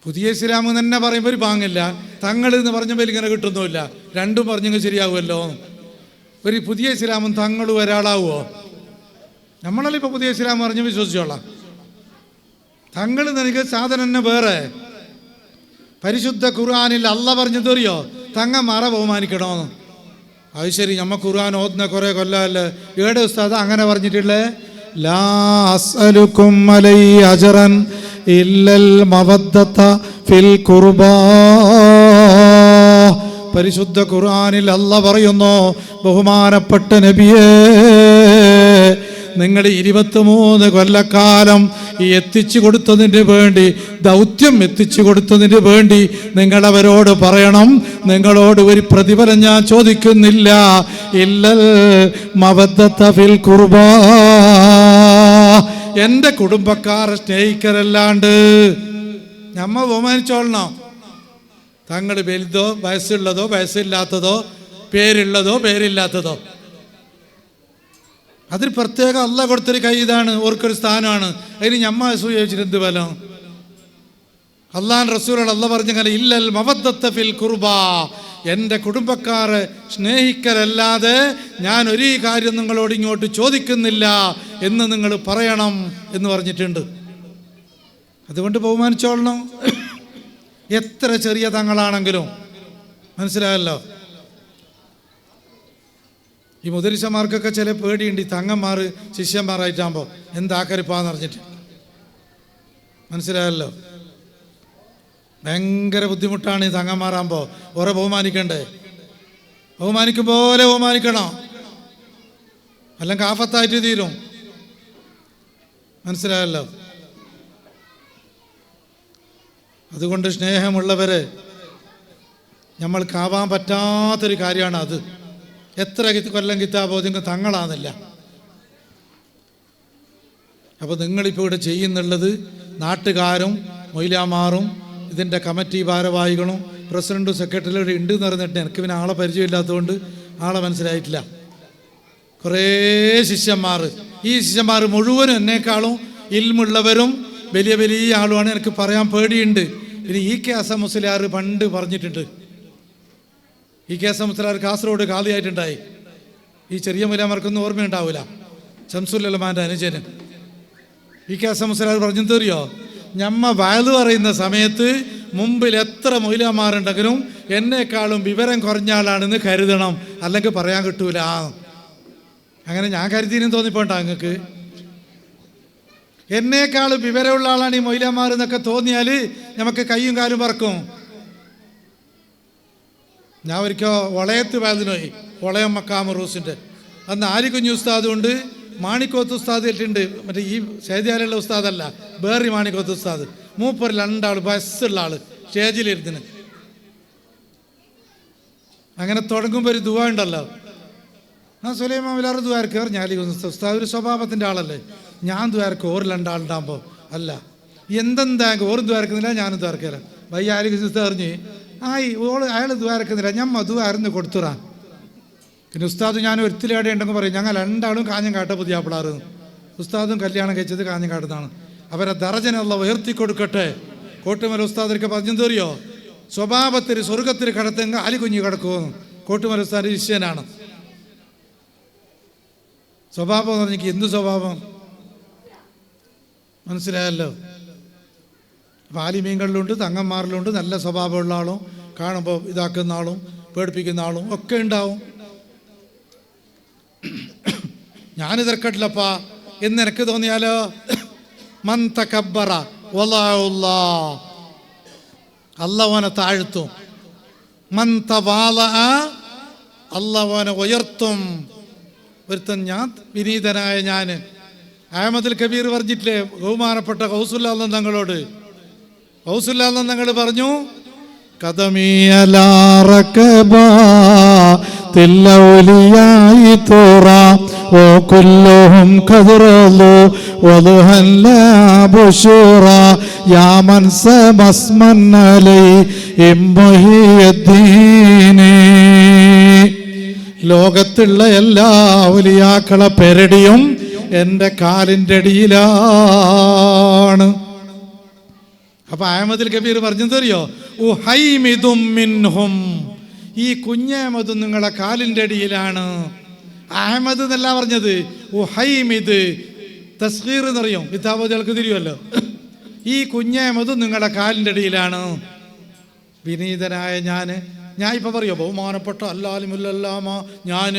Speaker 1: പുതിയ ഇസ്ലാം തന്നെ പറയുമ്പോൾ ഒരു പാങ്ങില്ല, തങ്ങൾ എന്ന് പറഞ്ഞപ്പോൾ ഇങ്ങനെ കിട്ടുന്നുമില്ല, രണ്ടും പറഞ്ഞെങ്കിൽ ശരിയാവുമല്ലോ. ഒരു പുതിയ ഇസ്ലാമും തങ്ങളും ഒരാളാവുമോ? നമ്മളല്ലേ ഇപ്പോൾ പുതിയ ഇസ്ലാം പറഞ്ഞ് വിശ്വസിച്ചോളാം. തങ്ങൾ എനിക്ക് സാധനം തന്നെ വേറെ. പരിശുദ്ധ ഖുർആനിൽ അല്ല പറഞ്ഞത് അറിയോ, തങ്ങന്മാരെ ബഹുമാനിക്കണമെന്ന്. അത് ശരി, നമ്മ ഖുർആൻ ഓതുന്ന കുറേ കൊല്ലമല്ലേ, ഏടെ ഉസ്താദ് അങ്ങനെ പറഞ്ഞിട്ടുള്ളേ? ലാ അസ്അലുക്കും അലൈഹി അജ്റൻ ഇല്ലൽ മവദ്ദത ഫിൽ ഖുർബാ. പരിശുദ്ധ ഖുർആനിൽ അല്ല പറയുന്നു, ബഹുമാനപ്പെട്ട നബിയേ, നിങ്ങൾ 23 കൊല്ലക്കാലം ഈ എത്തിച്ചു കൊടുത്തതിന് വേണ്ടി, ദൗത്യം എത്തിച്ചു കൊടുത്തതിന് വേണ്ടി നിങ്ങളവരോട് പറയണം, നിങ്ങളോട് ഒരു പ്രതിഫലം ഞാൻ ചോദിക്കുന്നില്ല, ഇല്ലൽ മവദ്ദത ഫിൽ ഖുർബാ, എൻ്റെ കുടുംബക്കാരെ സ്നേഹിക്കരല്ലാണ്ട്. നമ്മ ബഹുമാനിച്ചോളണം. തങ്ങൾ വലുതോ വയസ്സുള്ളതോ വയസ്സില്ലാത്തതോ പേരുള്ളതോ പേരില്ലാത്തതോ, അതിൽ പ്രത്യേകം അല്ല കൊടുത്തൊരു കൈ, ഇതാണ് ഓർക്കൊരു സ്ഥാനമാണ്. അതിന് ഞമ്മ ചോദിച്ചിട്ട് എന്ത് ബലം? അള്ളാൻ റസൂലുള്ളാഹി അല്ല പറഞ്ഞങ്ങനെ, ഇല്ലൽ മവദ്ദത ഫിൽ ഖുർബാ, എൻ്റെ കുടുംബക്കാരെ സ്നേഹിക്കലല്ലാതെ ഞാൻ ഒരു കാര്യം നിങ്ങളോട് ഇങ്ങോട്ട് ചോദിക്കുന്നില്ല എന്ന് നിങ്ങൾ പറയണം എന്ന് പറഞ്ഞിട്ടുണ്ട്. അതുകൊണ്ട് ബഹുമാനിച്ചോളണം, എത്ര ചെറിയ തങ്ങളാണെങ്കിലും. മനസ്സിലായല്ലോ? ഈ മുദരിസമാർക്കൊക്കെ ചില പേടിയുണ്ട്, ഈ തങ്ങന്മാർ ശിഷ്യന്മാരായിട്ടാകുമ്പോൾ എന്താക്കരുപ്പാന്ന് പറഞ്ഞിട്ട്. മനസ്സിലായല്ലോ? ഭയങ്കര ബുദ്ധിമുട്ടാണ് ഈ തങ്ങന്മാരാകുമ്പോൾ. ഓരോ ബഹുമാനിക്കണ്ടേ, ബഹുമാനിക്കും പോലെ ബഹുമാനിക്കണം, അല്ലെങ്കിൽ ആഫത്തായിട്ട് തീരും. മനസ്സിലായല്ലോ? അതുകൊണ്ട് സ്നേഹമുള്ളവരെ, നമ്മൾക്കാവാൻ പറ്റാത്തൊരു കാര്യമാണ് അത്. എത്ര കൊല്ലം കിതാബോ നിങ്ങൾ തങ്ങളാണെന്നില്ല. അപ്പോൾ നിങ്ങളിപ്പോൾ ഇവിടെ ചെയ്യുന്നുള്ളത്, നാട്ടുകാരും മൊയ്ലാമാറും ഇതിൻ്റെ കമ്മിറ്റി ഭാരവാഹികളും പ്രസിഡൻറ്റും സെക്രട്ടറിയും ഇവിടെ ഉണ്ട് എന്ന് പറഞ്ഞിട്ട് എനിക്ക് പിന്നെ ആളെ പരിചയമില്ലാത്തതുകൊണ്ട് ആളെ മനസ്സിലായിട്ടില്ല. കുറേ ശിഷ്യന്മാർ, ഈ ശിഷ്യന്മാർ മുഴുവനും എന്നേക്കാളും ഇൽമുള്ളവരും വലിയ വലിയ ആളുമാണ്. എനിക്ക് പറയാൻ പേടിയുണ്ട്. ഇനി ഈ കെ ഹസൻ മുസ്ലിയാർ പണ്ട് പറഞ്ഞിട്ടുണ്ട്. ഈ കെ ഹസൻ മുസ്ലിയാർ കാസർഗോഡ് ഖാദിയായിട്ടുണ്ടായി. ഈ ചെറിയ മുലാമാർക്കൊന്നും ഓർമ്മയുണ്ടാവില്ല. ശംസുൽ ഉലമാൻ്റെ അനുജന് ഈ കെ ഹസൻ മുസ്ലിയാർ പറഞ്ഞത് അറിയോ, ഞമ്മ വയത് പറയുന്ന സമയത്ത് മുമ്പിൽ എത്ര മൊയ്ലാമാരുണ്ടെങ്കിലും എന്നെക്കാളും വിവരം കുറഞ്ഞ ആളാണെന്ന് കരുതണം, അല്ലെങ്കിൽ പറയാൻ കിട്ടൂല. അങ്ങനെ ഞാൻ കരുതിനും തോന്നിപ്പോണ്ടാ നിങ്ങൾക്ക്? എന്നേക്കാളും വിവരമുള്ള ആളാണ് ഈ മൊയ്ലാമാർ എന്നൊക്കെ തോന്നിയാൽ നമുക്ക് കയ്യും കാലും പറക്കും. ഞാൻ ഒരിക്കൽ വളയത്ത് വേദനോയി, വളയം മക്കാമ റൂസിൻ്റെ അന്ന് ആലിക്കുഞ്ഞ് ഉസ്താദ് കൊണ്ട് മാണിക്കോത്ത് ഉസ്താദ് ഇട്ടുണ്ട്. മറ്റേ ഈ സേദ്യാലുള്ള ഉസ്താദല്ല, വേറെ മാണിക്കോത്ത് ഉസ്താദ്. മൂപ്പർ 2 ആൾ, ബസ്സുള്ള ആൾ, സ്റ്റേജിലിരുന്ന്. അങ്ങനെ തുടങ്ങുമ്പോൾ ഒരു ദുആ ഉണ്ടല്ലോ, ആ സുലൈമാൻ വിലാറ് ദുആർക്ക് ഞാൻ ഉസ്താദ് ഒരു സ്വഭാവത്തിൻ്റെ ആളല്ലേ, ഞാൻ ദ്വാരക്ക് ഓർ 2 ആളുണ്ടാകുമ്പോൾ അല്ല എന്തെന്താ ഓറും ദ്വാരക്കുന്നില്ല, ഞാനും ദ്വാരക്കില്ല. വയ്യ ആലിക്ക് അറിഞ്ഞ് അയാൾ ദ്വാരക്കുന്നില്ല, ഞമ്മ ദ്വാരന്ന് കൊടുത്തുറാ. പിന്നെ ഉസ്താദ് ഞാൻ ഒരുത്തിലേടെ ഉണ്ടെങ്കിൽ പറയും, ഞങ്ങൾ 2 ആളും കാഞ്ഞങ്കാട്ട പുതിയ ആപ്പിളാറ്. ഉസ്താദും കല്യാണം കഴിച്ചത് കാഞ്ഞങ്കാട്ടത്താണ്. അവരെ ദറജനുള്ള ഉയർത്തിക്കൊടുക്കട്ടെ. കോട്ടുമല ഉസ്താദിനൊക്കെ പറഞ്ഞെന്തറിയോ, സ്വഭാവത്തിൽ സ്വർഗത്തിൽ കിടത്തെങ്കിൽ അലികുഞ്ഞ് കിടക്കുമെന്ന്. കോട്ടുമല ഉസ്താദ് ശിഷ്യനാണ്. സ്വഭാവം എന്ന് പറഞ്ഞെങ്കിൽ എന്ത് സ്വഭാവം? മനസ്സിലായല്ലോ? അപ്പം ആലിമീങ്ങളിലുണ്ട്, തങ്ങന്മാരിലുണ്ട് നല്ല സ്വഭാവമുള്ള ആളും കാണുമ്പോൾ ഇതാക്കുന്ന ആളും പേടിപ്പിക്കുന്ന ആളും ഒക്കെ ഉണ്ടാവും. ഞാനിതെക്കട്ടില്ലപ്പാ എന്ന് എനിക്ക് തോന്നിയാലോ, മൻ തകബ്ബറ വലഉല്ലാ, അല്ലാഹുവിനെ താഴ്ത്തും. മൻ തവാലഅ, അല്ലാഹുവിനെ ഉയർത്തും. ഒരുത്തൻ ഞാൻ വിനീതനായ ഞാൻ അഹമ്മദുൽ കബീർ പറഞ്ഞിട്ടില്ലേ ബഹുമാനപ്പെട്ട ഗൗസുല്ലാഹ് തങ്ങളോട്? ഗൗസുല്ലാഹ് തങ്ങൾ പറഞ്ഞു, കദമിയലാറകബാ തില്ലൗലിയായി തോറാ ഓ കുല്ലുഹും ഖദറലു വദഹൻ ലാ ബുശൂറ യാ മൻ സമസ്മൻ അലൈഹിം മുഹിയുദ്ദീനേ. ലോകത്തുള്ള എല്ലാ ഔലിയാക്കളെ പെരടിയും എൻ്റെ കാലിൻ്റെ അടിയിലാണ്. അപ്പൊ അഹ്മദുൽ കബീർ പറഞ്ഞതറിയോ? ഉഹൈമിദും മിൻഹും, ഈ കുഞ്ഞഹമ്മദും നിങ്ങളെ കാലിൻ്റെ അടിയിലാണ്. അഹമ്മദ് എന്നല്ല പറഞ്ഞത്, ഉഹൈമിദ്. തസ്ഗീർ എന്നറിയും, കിതാബുകൾക്ക് തിരിയുമല്ലോ. ഈ കുഞ്ഞഹമ്മദും നിങ്ങളുടെ കാലിൻ്റെ അടിയിലാണ്. വിനീതനായ ഞാൻ ഇപ്പൊ പറയോ ബഹുമാനപ്പെട്ട അല്ലാലിമുല്ലല്ലാമ ഞാൻ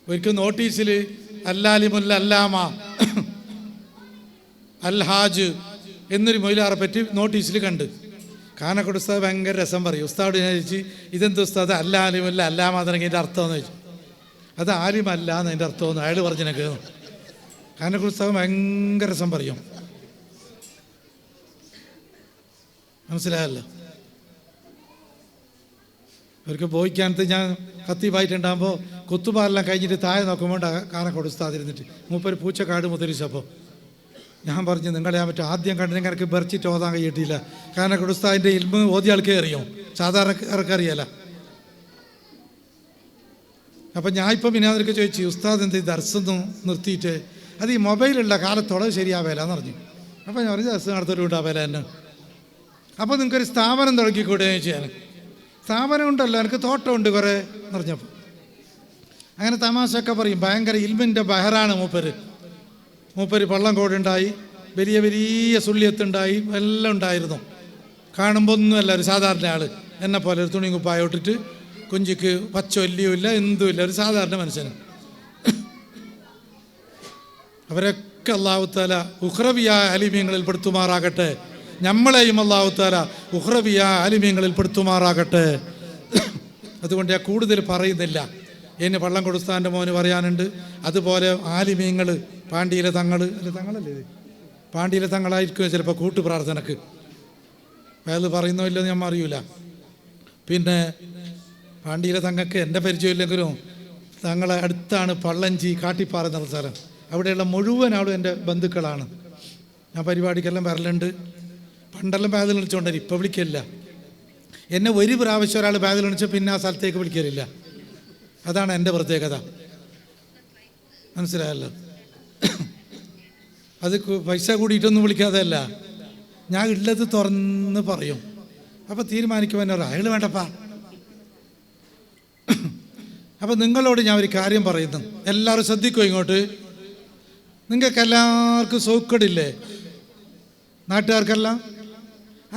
Speaker 1: ഒരിക്കൽ നോട്ടീസിൽ അല്ലാലിമുല്ല അല്ലാമ അൽഹാജ് എന്നൊരു മൊയിലാറെ പറ്റി നോട്ടീസിൽ കണ്ട്. കാനക്കോട് ഉസ്താദ് ഭയങ്കര രസം പറയും. ഉസ്താദ് ഞാൻ ചോദിച്ചു, ഇതെന്ത് ഉസ്താദ് അല്ലാലിമുല്ല അല്ലാമ അതിൻ്റെ അർത്ഥമെന്ന് ചോദിച്ചു. അത് ആലിമല്ല എന്നതിൻ്റെ അർത്ഥമെന്ന് അയാൾ പറഞ്ഞിനൊക്കെ. കാനക്കോട് ഉസ്താദ് ഭയങ്കര രസം പറയും. മനസ്സിലായല്ലോ. അവർക്ക് പോയിക്കാനത്ത് ഞാൻ ഖത്തീബായിട്ടുണ്ടാകുമ്പോൾ കുത്തുപാലെല്ലാം കഴിഞ്ഞിട്ട് താഴെ നോക്കുമ്പോൾ കാനക്കോട് ഉസ്താദ് ഇരുന്നിട്ട് മൂപ്പര് പൂച്ചക്കാട് മുതലിച്ചപ്പോൾ ഞാൻ പറഞ്ഞു, നിങ്ങളെ ഞാൻ പറ്റും ആദ്യം കണ്ടിട്ട് എനിക്ക് ബെർച്ചിട്ട് ഓതാൻ കഴിയിട്ടില്ല. കാനക്കോട് ഉസ്താദിൻ്റെ ഇൽമ് ഓതിയ ആൾക്കേ അറിയും, സാധാരണക്കാർക്ക് അറിയാല. അപ്പം ഞാൻ ഇപ്പം പിന്നെ അവർക്ക് ചോദിച്ചു, ഉസ്താദ് എന്ത് ദർസൊന്നും നിർത്തിയിട്ട് അത് ഈ മൊബൈലുള്ള കാലത്തോളം ശരിയാവേല എന്ന് പറഞ്ഞു. അപ്പം ഞാൻ പറഞ്ഞു, ദർസ് നടത്തൊരു ഉണ്ടാവേല തന്നെ. അപ്പോൾ നിങ്ങൾക്കൊരു സ്ഥാപനം തുടങ്ങിക്കൂടെ ചെയ്യാൻ. സ്ഥാപനം ഉണ്ടല്ലോ, എനിക്ക് തോട്ടമുണ്ട് കുറേ എന്ന് പറഞ്ഞപ്പോൾ അങ്ങനെ തമാശയൊക്കെ പറയും. ഭയങ്കര ഇൽമിൻ്റെ ബഹറാണ് മൂപ്പര്. പള്ളംകോടുണ്ടായി, വലിയ വലിയ സുള്ളിയത്തുണ്ടായി, എല്ലാം ഉണ്ടായിരുന്നു. കാണുമ്പോൾ ഒന്നുമല്ല ഒരു സാധാരണ ആൾ, എന്നെ പോലെ ഒരു തുണി കുപ്പായ ഇട്ടിട്ട് കുഞ്ചിക്ക് പച്ചൊല്ലിയും ഇല്ല, എന്തുമില്ല, ഒരു സാധാരണ മനുഷ്യന്. അവരൊക്കെ അല്ലാഹു തആല ഉഖ്റവിയായ ആലിമീങ്ങളിൽ പെടുത്തുമാറാകട്ടെ. നമ്മളെയും അല്ലാഹു തആല ഉഖ്റവിയായ ആലിമീങ്ങളിൽ പെടുത്തുമാറാകട്ടെ. അതുകൊണ്ട് ഞാൻ കൂടുതൽ പറയുന്നില്ല. എന്നെ പള്ളം കൊടുത്താൻ്റെ മോന് പറയാനുണ്ട്. അതുപോലെ ആലിമീങ്ങൾ പാണ്ഡ്യയിലെ തങ്ങളല്ലേ പാണ്ഡ്യയിലെ തങ്ങളായിരിക്കും ചിലപ്പോൾ കൂട്ടു പ്രാർത്ഥനക്ക്. അയാൾ പറയുന്നോ ഇല്ലെന്ന് ഞാൻ അറിയില്ല. പിന്നെ പാണ്ഡ്യയിലെ തങ്ങൾക്ക് എൻ്റെ പരിചയമില്ലെങ്കിലും തങ്ങളെ അടുത്താണ് പള്ളഞ്ചി കാട്ടിപ്പാറ എന്ന സ്ഥലം. അവിടെയുള്ള മുഴുവൻ ആളും എൻ്റെ ബന്ധുക്കളാണ്. ഞാൻ പരിപാടിക്കെല്ലാം വരലുണ്ട്. പണ്ടെല്ലാം ബാതിൽ വിളിച്ചുകൊണ്ടിരി, ഇപ്പോൾ വിളിക്കില്ല. എന്നെ ഒരു പ്രാവശ്യം ഒരാൾ ബാതിൽ വിളിച്ചാൽ പിന്നെ ആ സ്ഥലത്തേക്ക് വിളിക്കലില്ല. അതാണ് എൻ്റെ പ്രത്യേകത. മനസ്സിലായല്ലോ. അത് പൈസ കൂടിയിട്ടൊന്നും വിളിക്കാതെ അല്ല, ഞാൻ ഉള്ളത് തുറന്ന് പറയും. അപ്പം തീരുമാനിക്കുവാൻ അയാൾ വേണ്ടപ്പാ. അപ്പം നിങ്ങളോട് ഞാൻ ഒരു കാര്യം പറയുന്നു, എല്ലാവരും ശ്രദ്ധിക്കും. ഇങ്ങോട്ട് നിങ്ങൾക്ക് എല്ലാവർക്കും സൗക്കടില്ലേ? നാട്ടുകാർക്കെല്ലാം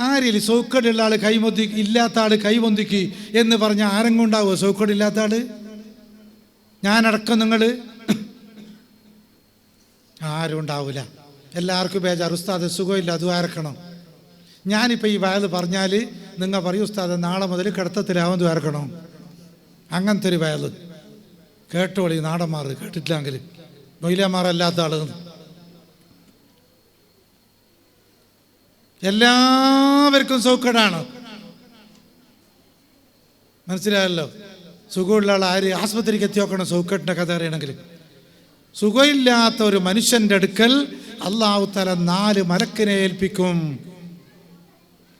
Speaker 1: ആരില്ല സൗക്കടുള്ള ആൾ കൈമൊന്തി, ഇല്ലാത്ത ആൾ കൈമൊന്തിക്ക് എന്ന് പറഞ്ഞാൽ ആരെങ്കിലും ഉണ്ടാവുമോ സൗക്കടില്ലാത്ത ആൾ? ഞാനടക്കം നിങ്ങൾ ആരും ഉണ്ടാവില്ല. എല്ലാവർക്കും ബേജാറ്, ഉസ്താദ് സുഖമില്ല, അത് ആരക്കണം. ഞാനിപ്പോൾ ഈ വയത് പറഞ്ഞാൽ നിങ്ങൾ പറയും, ഉസ്താദ് നാളെ മുതൽ കിടത്തത്തിലാവും ദ്വാരക്കണം. അങ്ങനത്തെ ഒരു വയത് കേട്ടോളി. നാടന്മാർ കേട്ടിട്ടില്ലെങ്കിൽ മൊയിലന്മാരല്ലാത്ത ആളുകൾ എല്ലാവർക്കും സൗക്കടാണ്. മനസ്സിലായല്ലോ. സുഖമുള്ള ആൾ ആര് ആസ്പത്രിക്ക് എത്തി നോക്കണം സൗക്കട്ടിൻ്റെ കഥ അറിയണമെങ്കിൽ. സുഖമില്ലാത്ത ഒരു മനുഷ്യൻ്റെ അടുക്കൽ അല്ലാഹു തആല 4 മലക്കിനെ ഏൽപ്പിക്കും.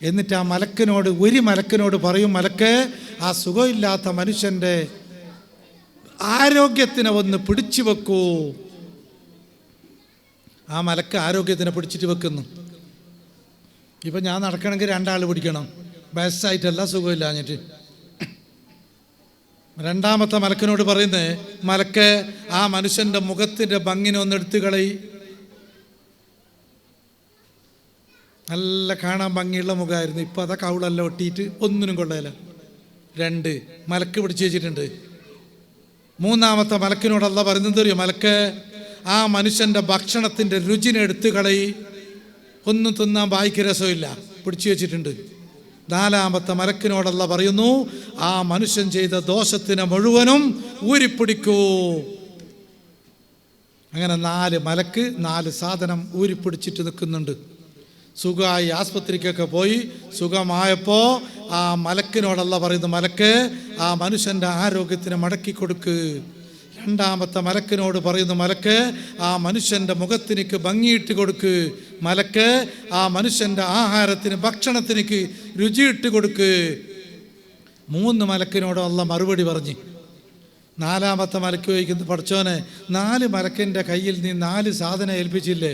Speaker 1: എന്നിട്ട് ആ മലക്കിനോട്, ഒരു മലക്കിനോട് പറയും, മലക്ക് ആ സുഖമില്ലാത്ത മനുഷ്യൻ്റെ ആരോഗ്യത്തിനെ ഒന്ന് പിടിച്ചു വെക്കൂ. ആ മലക്ക് ആരോഗ്യത്തിനെ പിടിച്ചിട്ട് വെക്കുന്നു. ഇപ്പം ഞാൻ നടക്കണമെങ്കിൽ 2 ആൾ പിടിക്കണം, ബസ്സായിട്ടല്ല, സുഖമില്ലാഞ്ഞിട്ട്. രണ്ടാമത്തെ മലക്കിനോട് പറയുന്നത്, മലക്ക് ആ മനുഷ്യൻ്റെ മുഖത്തിൻ്റെ ഭംഗിനെ ഒന്ന് എടുത്തു കളയി. നല്ല കാണാൻ ഭംഗിയുള്ള മുഖമായിരുന്നു, ഇപ്പം അതൊക്കെ കൗളെല്ലാം ഒട്ടിയിട്ട് ഒന്നിനും കൊള്ളയില്ല. 2 മലക്ക് പിടിച്ചു വെച്ചിട്ടുണ്ട്. മൂന്നാമത്തെ മലക്കിനോട് അല്ലാഹ് പറയുന്നത് അറിയോ? മലക്ക് ആ മനുഷ്യൻ്റെ ഭക്ഷണത്തിൻ്റെ രുചിനെ എടുത്തു കളയി, ഒന്നും തിന്നാൻ ബായിക്ക് രസമില്ല, പിടിച്ചു വെച്ചിട്ടുണ്ട്. 4ാമത്തെ മലക്കിനോട് അല്ലാഹ് പറയുന്നു, ആ മനുഷ്യൻ ചെയ്ത ദോഷത്തിനെ മുഴുവനും ഊരിപ്പിടിക്കൂ. അങ്ങനെ 4 മലക്ക് 4 സാധനം ഊരിപ്പിടിച്ചിട്ട് നിൽക്കുന്നുണ്ട്. സുഖമായി ആസ്പത്രിക്കൊക്കെ പോയി സുഖമായപ്പോൾ ആ മലക്കിനോട് അല്ലാഹ് പറയുന്നു, മലക്ക് ആ മനുഷ്യൻ്റെ ആരോഗ്യത്തിന് മടക്കി കൊടുക്ക്. രണ്ടാമത്തെ മലക്കിനോട് പറയുന്നു, മലക്ക് ആ മനുഷ്യൻ്റെ മുഖത്തിനിക്ക് ഭംഗിയിട്ട് കൊടുക്ക്, മലക്ക് ആ മനുഷ്യൻ്റെ ആഹാരത്തിന് ഭക്ഷണത്തിനിക്ക് രുചിയിട്ട് കൊടുക്ക്. 3 മലക്കിനോട് അള്ളാഹ് മറുപടി പറഞ്ഞു. നാലാമത്തെ മലക്ക് ചോദിക്കുന്നു, പഠിച്ചോനെ 4 മലക്കിൻ്റെ കയ്യിൽ നീ 4 സാധനം ഏൽപ്പിച്ചില്ലേ,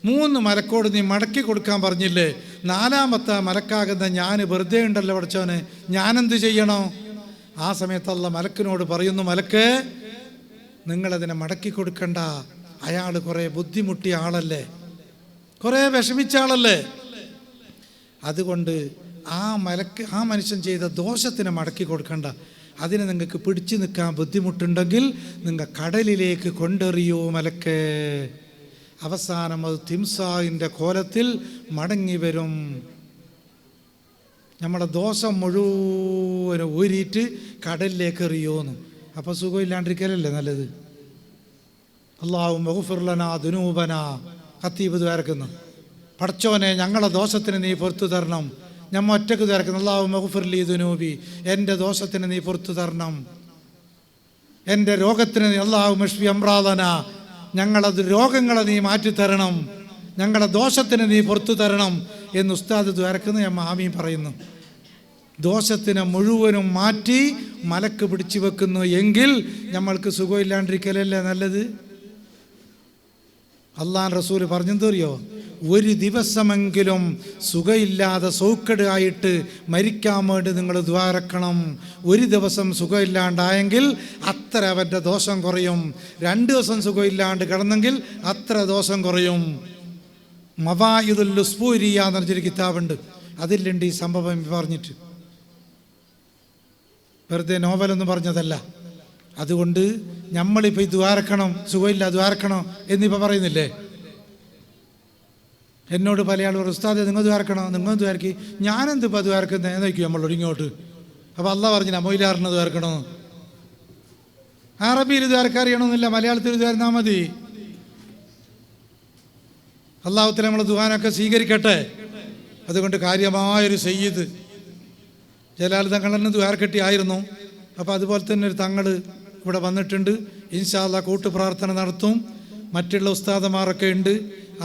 Speaker 1: 3 മലക്കോട് നീ മടക്കി കൊടുക്കാൻ പറഞ്ഞില്ലേ, 4ാമത്തെ മലക്കാകുന്ന ഞാൻ വെറുതെ ഉണ്ടല്ലോ പഠിച്ചോനെ, ഞാനെന്ത് ചെയ്യണോ? ആ സമയത്ത് അള്ളാഹ് മലക്കിനോട് പറയുന്നു, മലക്ക് നിങ്ങളതിനെ മടക്കി കൊടുക്കണ്ട, അയാൾ കുറേ ബുദ്ധിമുട്ടിയ ആളല്ലേ, കുറേ വിഷമിച്ച ആളല്ലേ, അതുകൊണ്ട് ആ മനുഷ്യൻ ചെയ്ത ദോഷത്തിന് മടക്കി കൊടുക്കണ്ട, അതിന് നിങ്ങൾക്ക് പിടിച്ചു നിൽക്കാൻ ബുദ്ധിമുട്ടുണ്ടെങ്കിൽ നിങ്ങൾ കടലിലേക്ക് കൊണ്ടെറിയോ മലക്ക്. അവസാനം അത് തിംസായിൻ്റെ കോലത്തിൽ മടങ്ങി വരും. നമ്മുടെ ദോഷം മുഴുവനും ഊരിയിട്ട് കടലിലേക്ക് എറിയോന്ന്. അപ്പോൾ സുഖമില്ലാണ്ടിരിക്കലല്ലേ നല്ലത്. അല്ലാഹുമ്മ ഗ്ഫിർ ലനാ ദുനൂബനാ, ഖത്തീബ് ദ്വാരക്കുന്നു, പടച്ചോനെ ഞങ്ങളെ ദോഷത്തിന് നീ പുറത്തു തരണം. ഞമ്മ ഒറ്റക്ക് ദ്വാരക്കുന്നു, അല്ലാഹുമ്മ ഗ്ഫിർ ലീ ദുനൂബി, എൻ്റെ ദോഷത്തിന് നീ പുറത്തു തരണം, എൻ്റെ രോഗത്തിന് അല്ലാഹുമ്മ ഇശ്ഫി അംറാദനാ, ഞങ്ങളത് രോഗങ്ങളെ നീ മാറ്റിത്തരണം, ഞങ്ങളുടെ ദോഷത്തിന് നീ പുറത്തു തരണം എന്ന് ഉസ്താദ് ദ്വാരക്കുന്നു. ഞാൻ ആമീൻ പറയുന്നു. ദോഷത്തിനെ മുഴുവനും മാറ്റി മലക്ക് പിടിച്ചു വെക്കുന്നു എങ്കിൽ നമ്മൾക്ക് സുഖമില്ലാണ്ടിരിക്കലല്ലേ നല്ലത്. അള്ളാഹ് റസൂൽ പറഞ്ഞെന്തറിയോ, ഒരു ദിവസമെങ്കിലും സുഖമില്ലാതെ സൗക്കടായിട്ട് മരിക്കാൻ വേണ്ടി നിങ്ങൾ ദ്വാരക്കണം. ഒരു ദിവസം സുഖമില്ലാണ്ടായെങ്കിൽ അത്ര അവൻ്റെ ദോഷം കുറയും. 2 ദിവസം സുഖമില്ലാണ്ട് കിടന്നെങ്കിൽ അത്ര ദോഷം കുറയും. മവായിദുൽ ഉസ്ബൂരിയ എന്ന് പറഞ്ഞൊരു കിതാബുണ്ട്, അതിലുണ്ട് ഈ സംഭവം പറഞ്ഞിട്ട്. വെറുതെ നോവലൊന്നും പറഞ്ഞതല്ല. അതുകൊണ്ട് നമ്മളിപ്പോൾ ഈ ദ്വാരക്കണം, സുഖമില്ല ദ്വാരക്കണം എന്നിപ്പോൾ പറയുന്നില്ലേ. എന്നോട് പല ആൾ പറയും, ഉസ്താദെ നിങ്ങൾ ദ്വാരക്കണോ, നിങ്ങൾ ദ്വാരക്കി, ഞാനെന്തിപ്പോൾ ദ്വാരക്കുന്നത് നോക്കി നമ്മളോട് ഇങ്ങോട്ട്. അപ്പോൾ അള്ളാഹ് പറഞ്ഞില്ല മൊയിലാറിന് ദ്വാരക്കണോ, അറബിയിൽ ദ്വാരക്കറിയണമെന്നില്ല, മലയാളത്തിൽ ദ്വാരന്നാൽ മതി. അള്ളാഹുത്തല നമ്മളെ ദുആനൊക്കെ സ്വീകരിക്കട്ടെ. അതുകൊണ്ട് കാര്യമായൊരു സയ്യിദ് ജലാൽ തങ്ങൾ തന്നെ ദ്വാരക്കെട്ടി ആയിരുന്നു. അപ്പോൾ അതുപോലെ തന്നെ ഒരു തങ്ങൾ ഇവിടെ വന്നിട്ടുണ്ട്. ഇൻഷാ അല്ലാഹ് കൂട്ടുപ്രാർത്ഥന നടത്തും. മറ്റുള്ള ഉസ്താദമാരൊക്കെ ഉണ്ട്.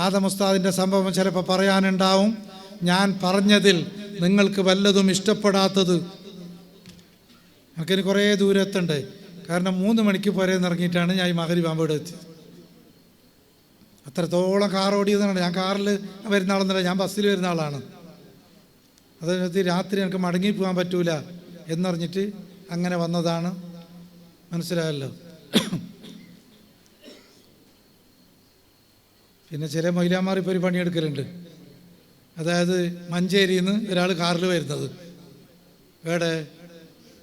Speaker 1: ആദം ഉസ്താദിൻ്റെ സംഭവം ചിലപ്പോൾ പറയാനുണ്ടാവും. ഞാൻ പറഞ്ഞതിൽ നിങ്ങൾക്ക് വല്ലതും ഇഷ്ടപ്പെടാത്തത്, എനിക്കിനി കുറേ ദൂരത്തുണ്ട്. കാരണം 3 മണിക്ക് പോരേന്ന് ഇറങ്ങിയിട്ടാണ് ഞാൻ ഈ മഗ്‌രിബ് ആകുമ്പോൾ എത്തിയത്. അത്രത്തോളം കാർ ഓടിയതാണ്. ഞാൻ കാറിൽ വരുന്ന ആളെന്നല്ല, ഞാൻ ബസ്സിൽ വരുന്ന ആളാണ്. അതിനകത്ത് രാത്രി എനിക്ക് മടങ്ങി പോകാൻ പറ്റൂല എന്നറിഞ്ഞിട്ട് അങ്ങനെ വന്നതാണ്. മനസ്സിലായല്ലോ. പിന്നെ ചില മൊയിലാമാർ ഇപ്പോൾ ഒരു പണിയെടുക്കലുണ്ട്. അതായത് മഞ്ചേരിയിൽ നിന്ന് ഒരാൾ കാറിൽ വരുന്നത് ഇവിടെ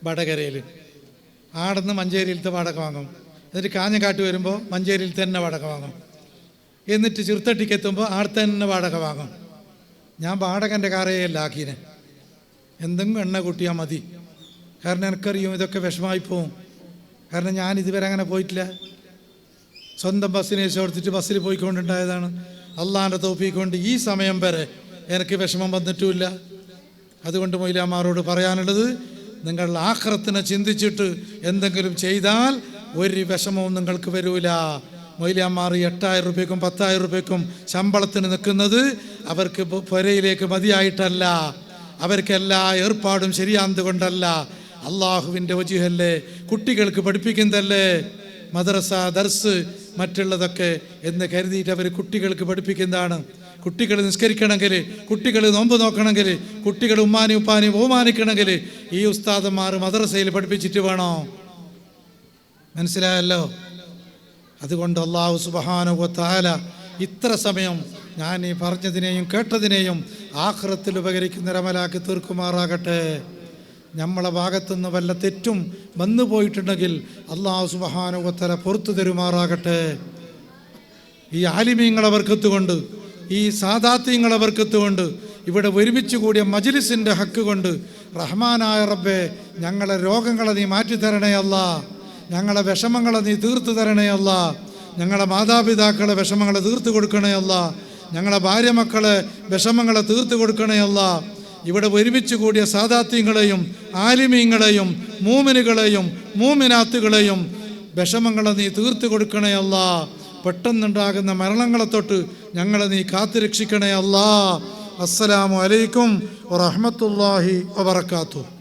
Speaker 1: വടകരയിൽ, ആടെന്ന് മഞ്ചേരിയിലത്തെ വാടക വാങ്ങും. എന്നിട്ട് കാഞ്ഞങ്ങാട്ട് വരുമ്പോൾ മഞ്ചേരിയിൽ തന്നെ വാടക വാങ്ങും. എന്നിട്ട് ചെറുത്തട്ടിക്ക് എത്തുമ്പോൾ ആടെ തന്നെ വാടക വാങ്ങും. ഞാൻ വാടകൻ്റെ കാറേയല്ല ആക്കീനെ, എന്തെങ്കിലും എണ്ണ കൂട്ടിയാൽ മതി. കാരണം എനിക്കറിയും ഇതൊക്കെ വിഷമായിപ്പോവും. കാരണം ഞാൻ ഇതുവരെ അങ്ങനെ പോയിട്ടില്ല. സ്വന്തം ബസ്സിന് ശേഷം കൊടുത്തിട്ട് ബസ്സിൽ പോയിക്കൊണ്ടുണ്ടായതാണ്. അള്ളാൻ്റെ തൗഫീഖ് കൊണ്ട് ഈ സമയം വരെ എനിക്ക് വിഷമം വന്നിട്ടുമില്ല. അതുകൊണ്ട് മൊയിലാമാരോട് പറയാനുള്ളത്, നിങ്ങൾ ആഖിറത്തിനെ ചിന്തിച്ചിട്ട് എന്തെങ്കിലും ചെയ്താൽ ഒരു വിഷമവും നിങ്ങൾക്ക് വരൂല. മൊയിലാമാർ 8000 രൂപയ്ക്കും 10,000 രൂപയ്ക്കും ശമ്പളത്തിന് നിൽക്കുന്നത് അവർക്ക് പുരയിലേക്ക് മതിയായിട്ടല്ല, അവർക്ക് എല്ലാ ഏർപ്പാടും ശരിയാന്ത് കൊണ്ടല്ല, അള്ളാഹുവിൻ്റെ വജീഹല്ലേ, കുട്ടികൾക്ക് പഠിപ്പിക്കുന്നതല്ലേ, മദ്രസ ദർസ് മറ്റുള്ളതൊക്കെ എന്ന് കരുതിയിട്ട് അവർ കുട്ടികൾക്ക് പഠിപ്പിക്കുന്നതാണ്. കുട്ടികൾ നിസ്കരിക്കണമെങ്കിൽ, കുട്ടികൾ നോമ്പ് നോക്കണമെങ്കിൽ, കുട്ടികൾ ഉമ്മാനെയും ഉപ്പാനെയും ബഹുമാനിക്കണമെങ്കിൽ ഈ ഉസ്താദന്മാർ മദ്രസയിൽ പഠിപ്പിച്ചിട്ട് വേണോ? മനസ്സിലായല്ലോ. അതുകൊണ്ട് അല്ലാഹു സുബ്ഹാനഹു വ തആല ഇത്ര സമയം ഞാൻ ഈ പറഞ്ഞതിനെയും കേട്ടതിനെയും ആഖിറത്തിൽ ഉപകരിക്കുന്ന അമലാക്കി തീർക്കുമാറാകട്ടെ. നമ്മളെ ഭാഗത്തുനിന്ന് വല്ല തെറ്റും വന്നു പോയിട്ടുണ്ടെങ്കിൽ അല്ലാഹു സുബ്ഹാനഹു വ തആല പുറത്തു തരുമാറാകട്ടെ. ഈ ആലിമീങ്ങളെ ബർക്കത്തുകൊണ്ട്, ഈ സാദാത്യങ്ങളെ ബർക്കത്തുകൊണ്ട്, ഇവിടെ ഒരുമിച്ച് കൂടിയ മജ്ലിസിൻ്റെ ഹക്ക് കൊണ്ട് റഹ്മാനായ റബ്ബേ, ഞങ്ങളെ രോഗങ്ങളെ നീ മാറ്റിത്തരണേ അല്ലാ, ഞങ്ങളെ വിഷമങ്ങളെ നീ തീർത്തു തരണേ അല്ലാ, ഞങ്ങളെ മാതാപിതാക്കളെ വിഷമങ്ങളെ തീർത്തു കൊടുക്കണേ അല്ലാ, ഞങ്ങളെ ഭാര്യ മക്കളെ വിഷമങ്ങളെ തീർത്തു കൊടുക്കണേ അല്ലാ. ഇവിടെ ഒരുമിച്ച് കൂടിയ സാദാത്യങ്ങളെയും ആലിമീങ്ങളെയും മൂമിനുകളെയും മൂമിനാത്തുകളെയും വിഷമങ്ങളെ നീ തീർത്തു കൊടുക്കണേ അല്ലാ. പെട്ടെന്നുണ്ടാകുന്ന മരണങ്ങളെ തൊട്ട് ഞങ്ങളെ നീ കാത്തുരക്ഷിക്കണേ അല്ലാ. അസ്സലാമു അലൈക്കും വറഹ്മത്തുള്ളാഹി വബറകാതുഹു.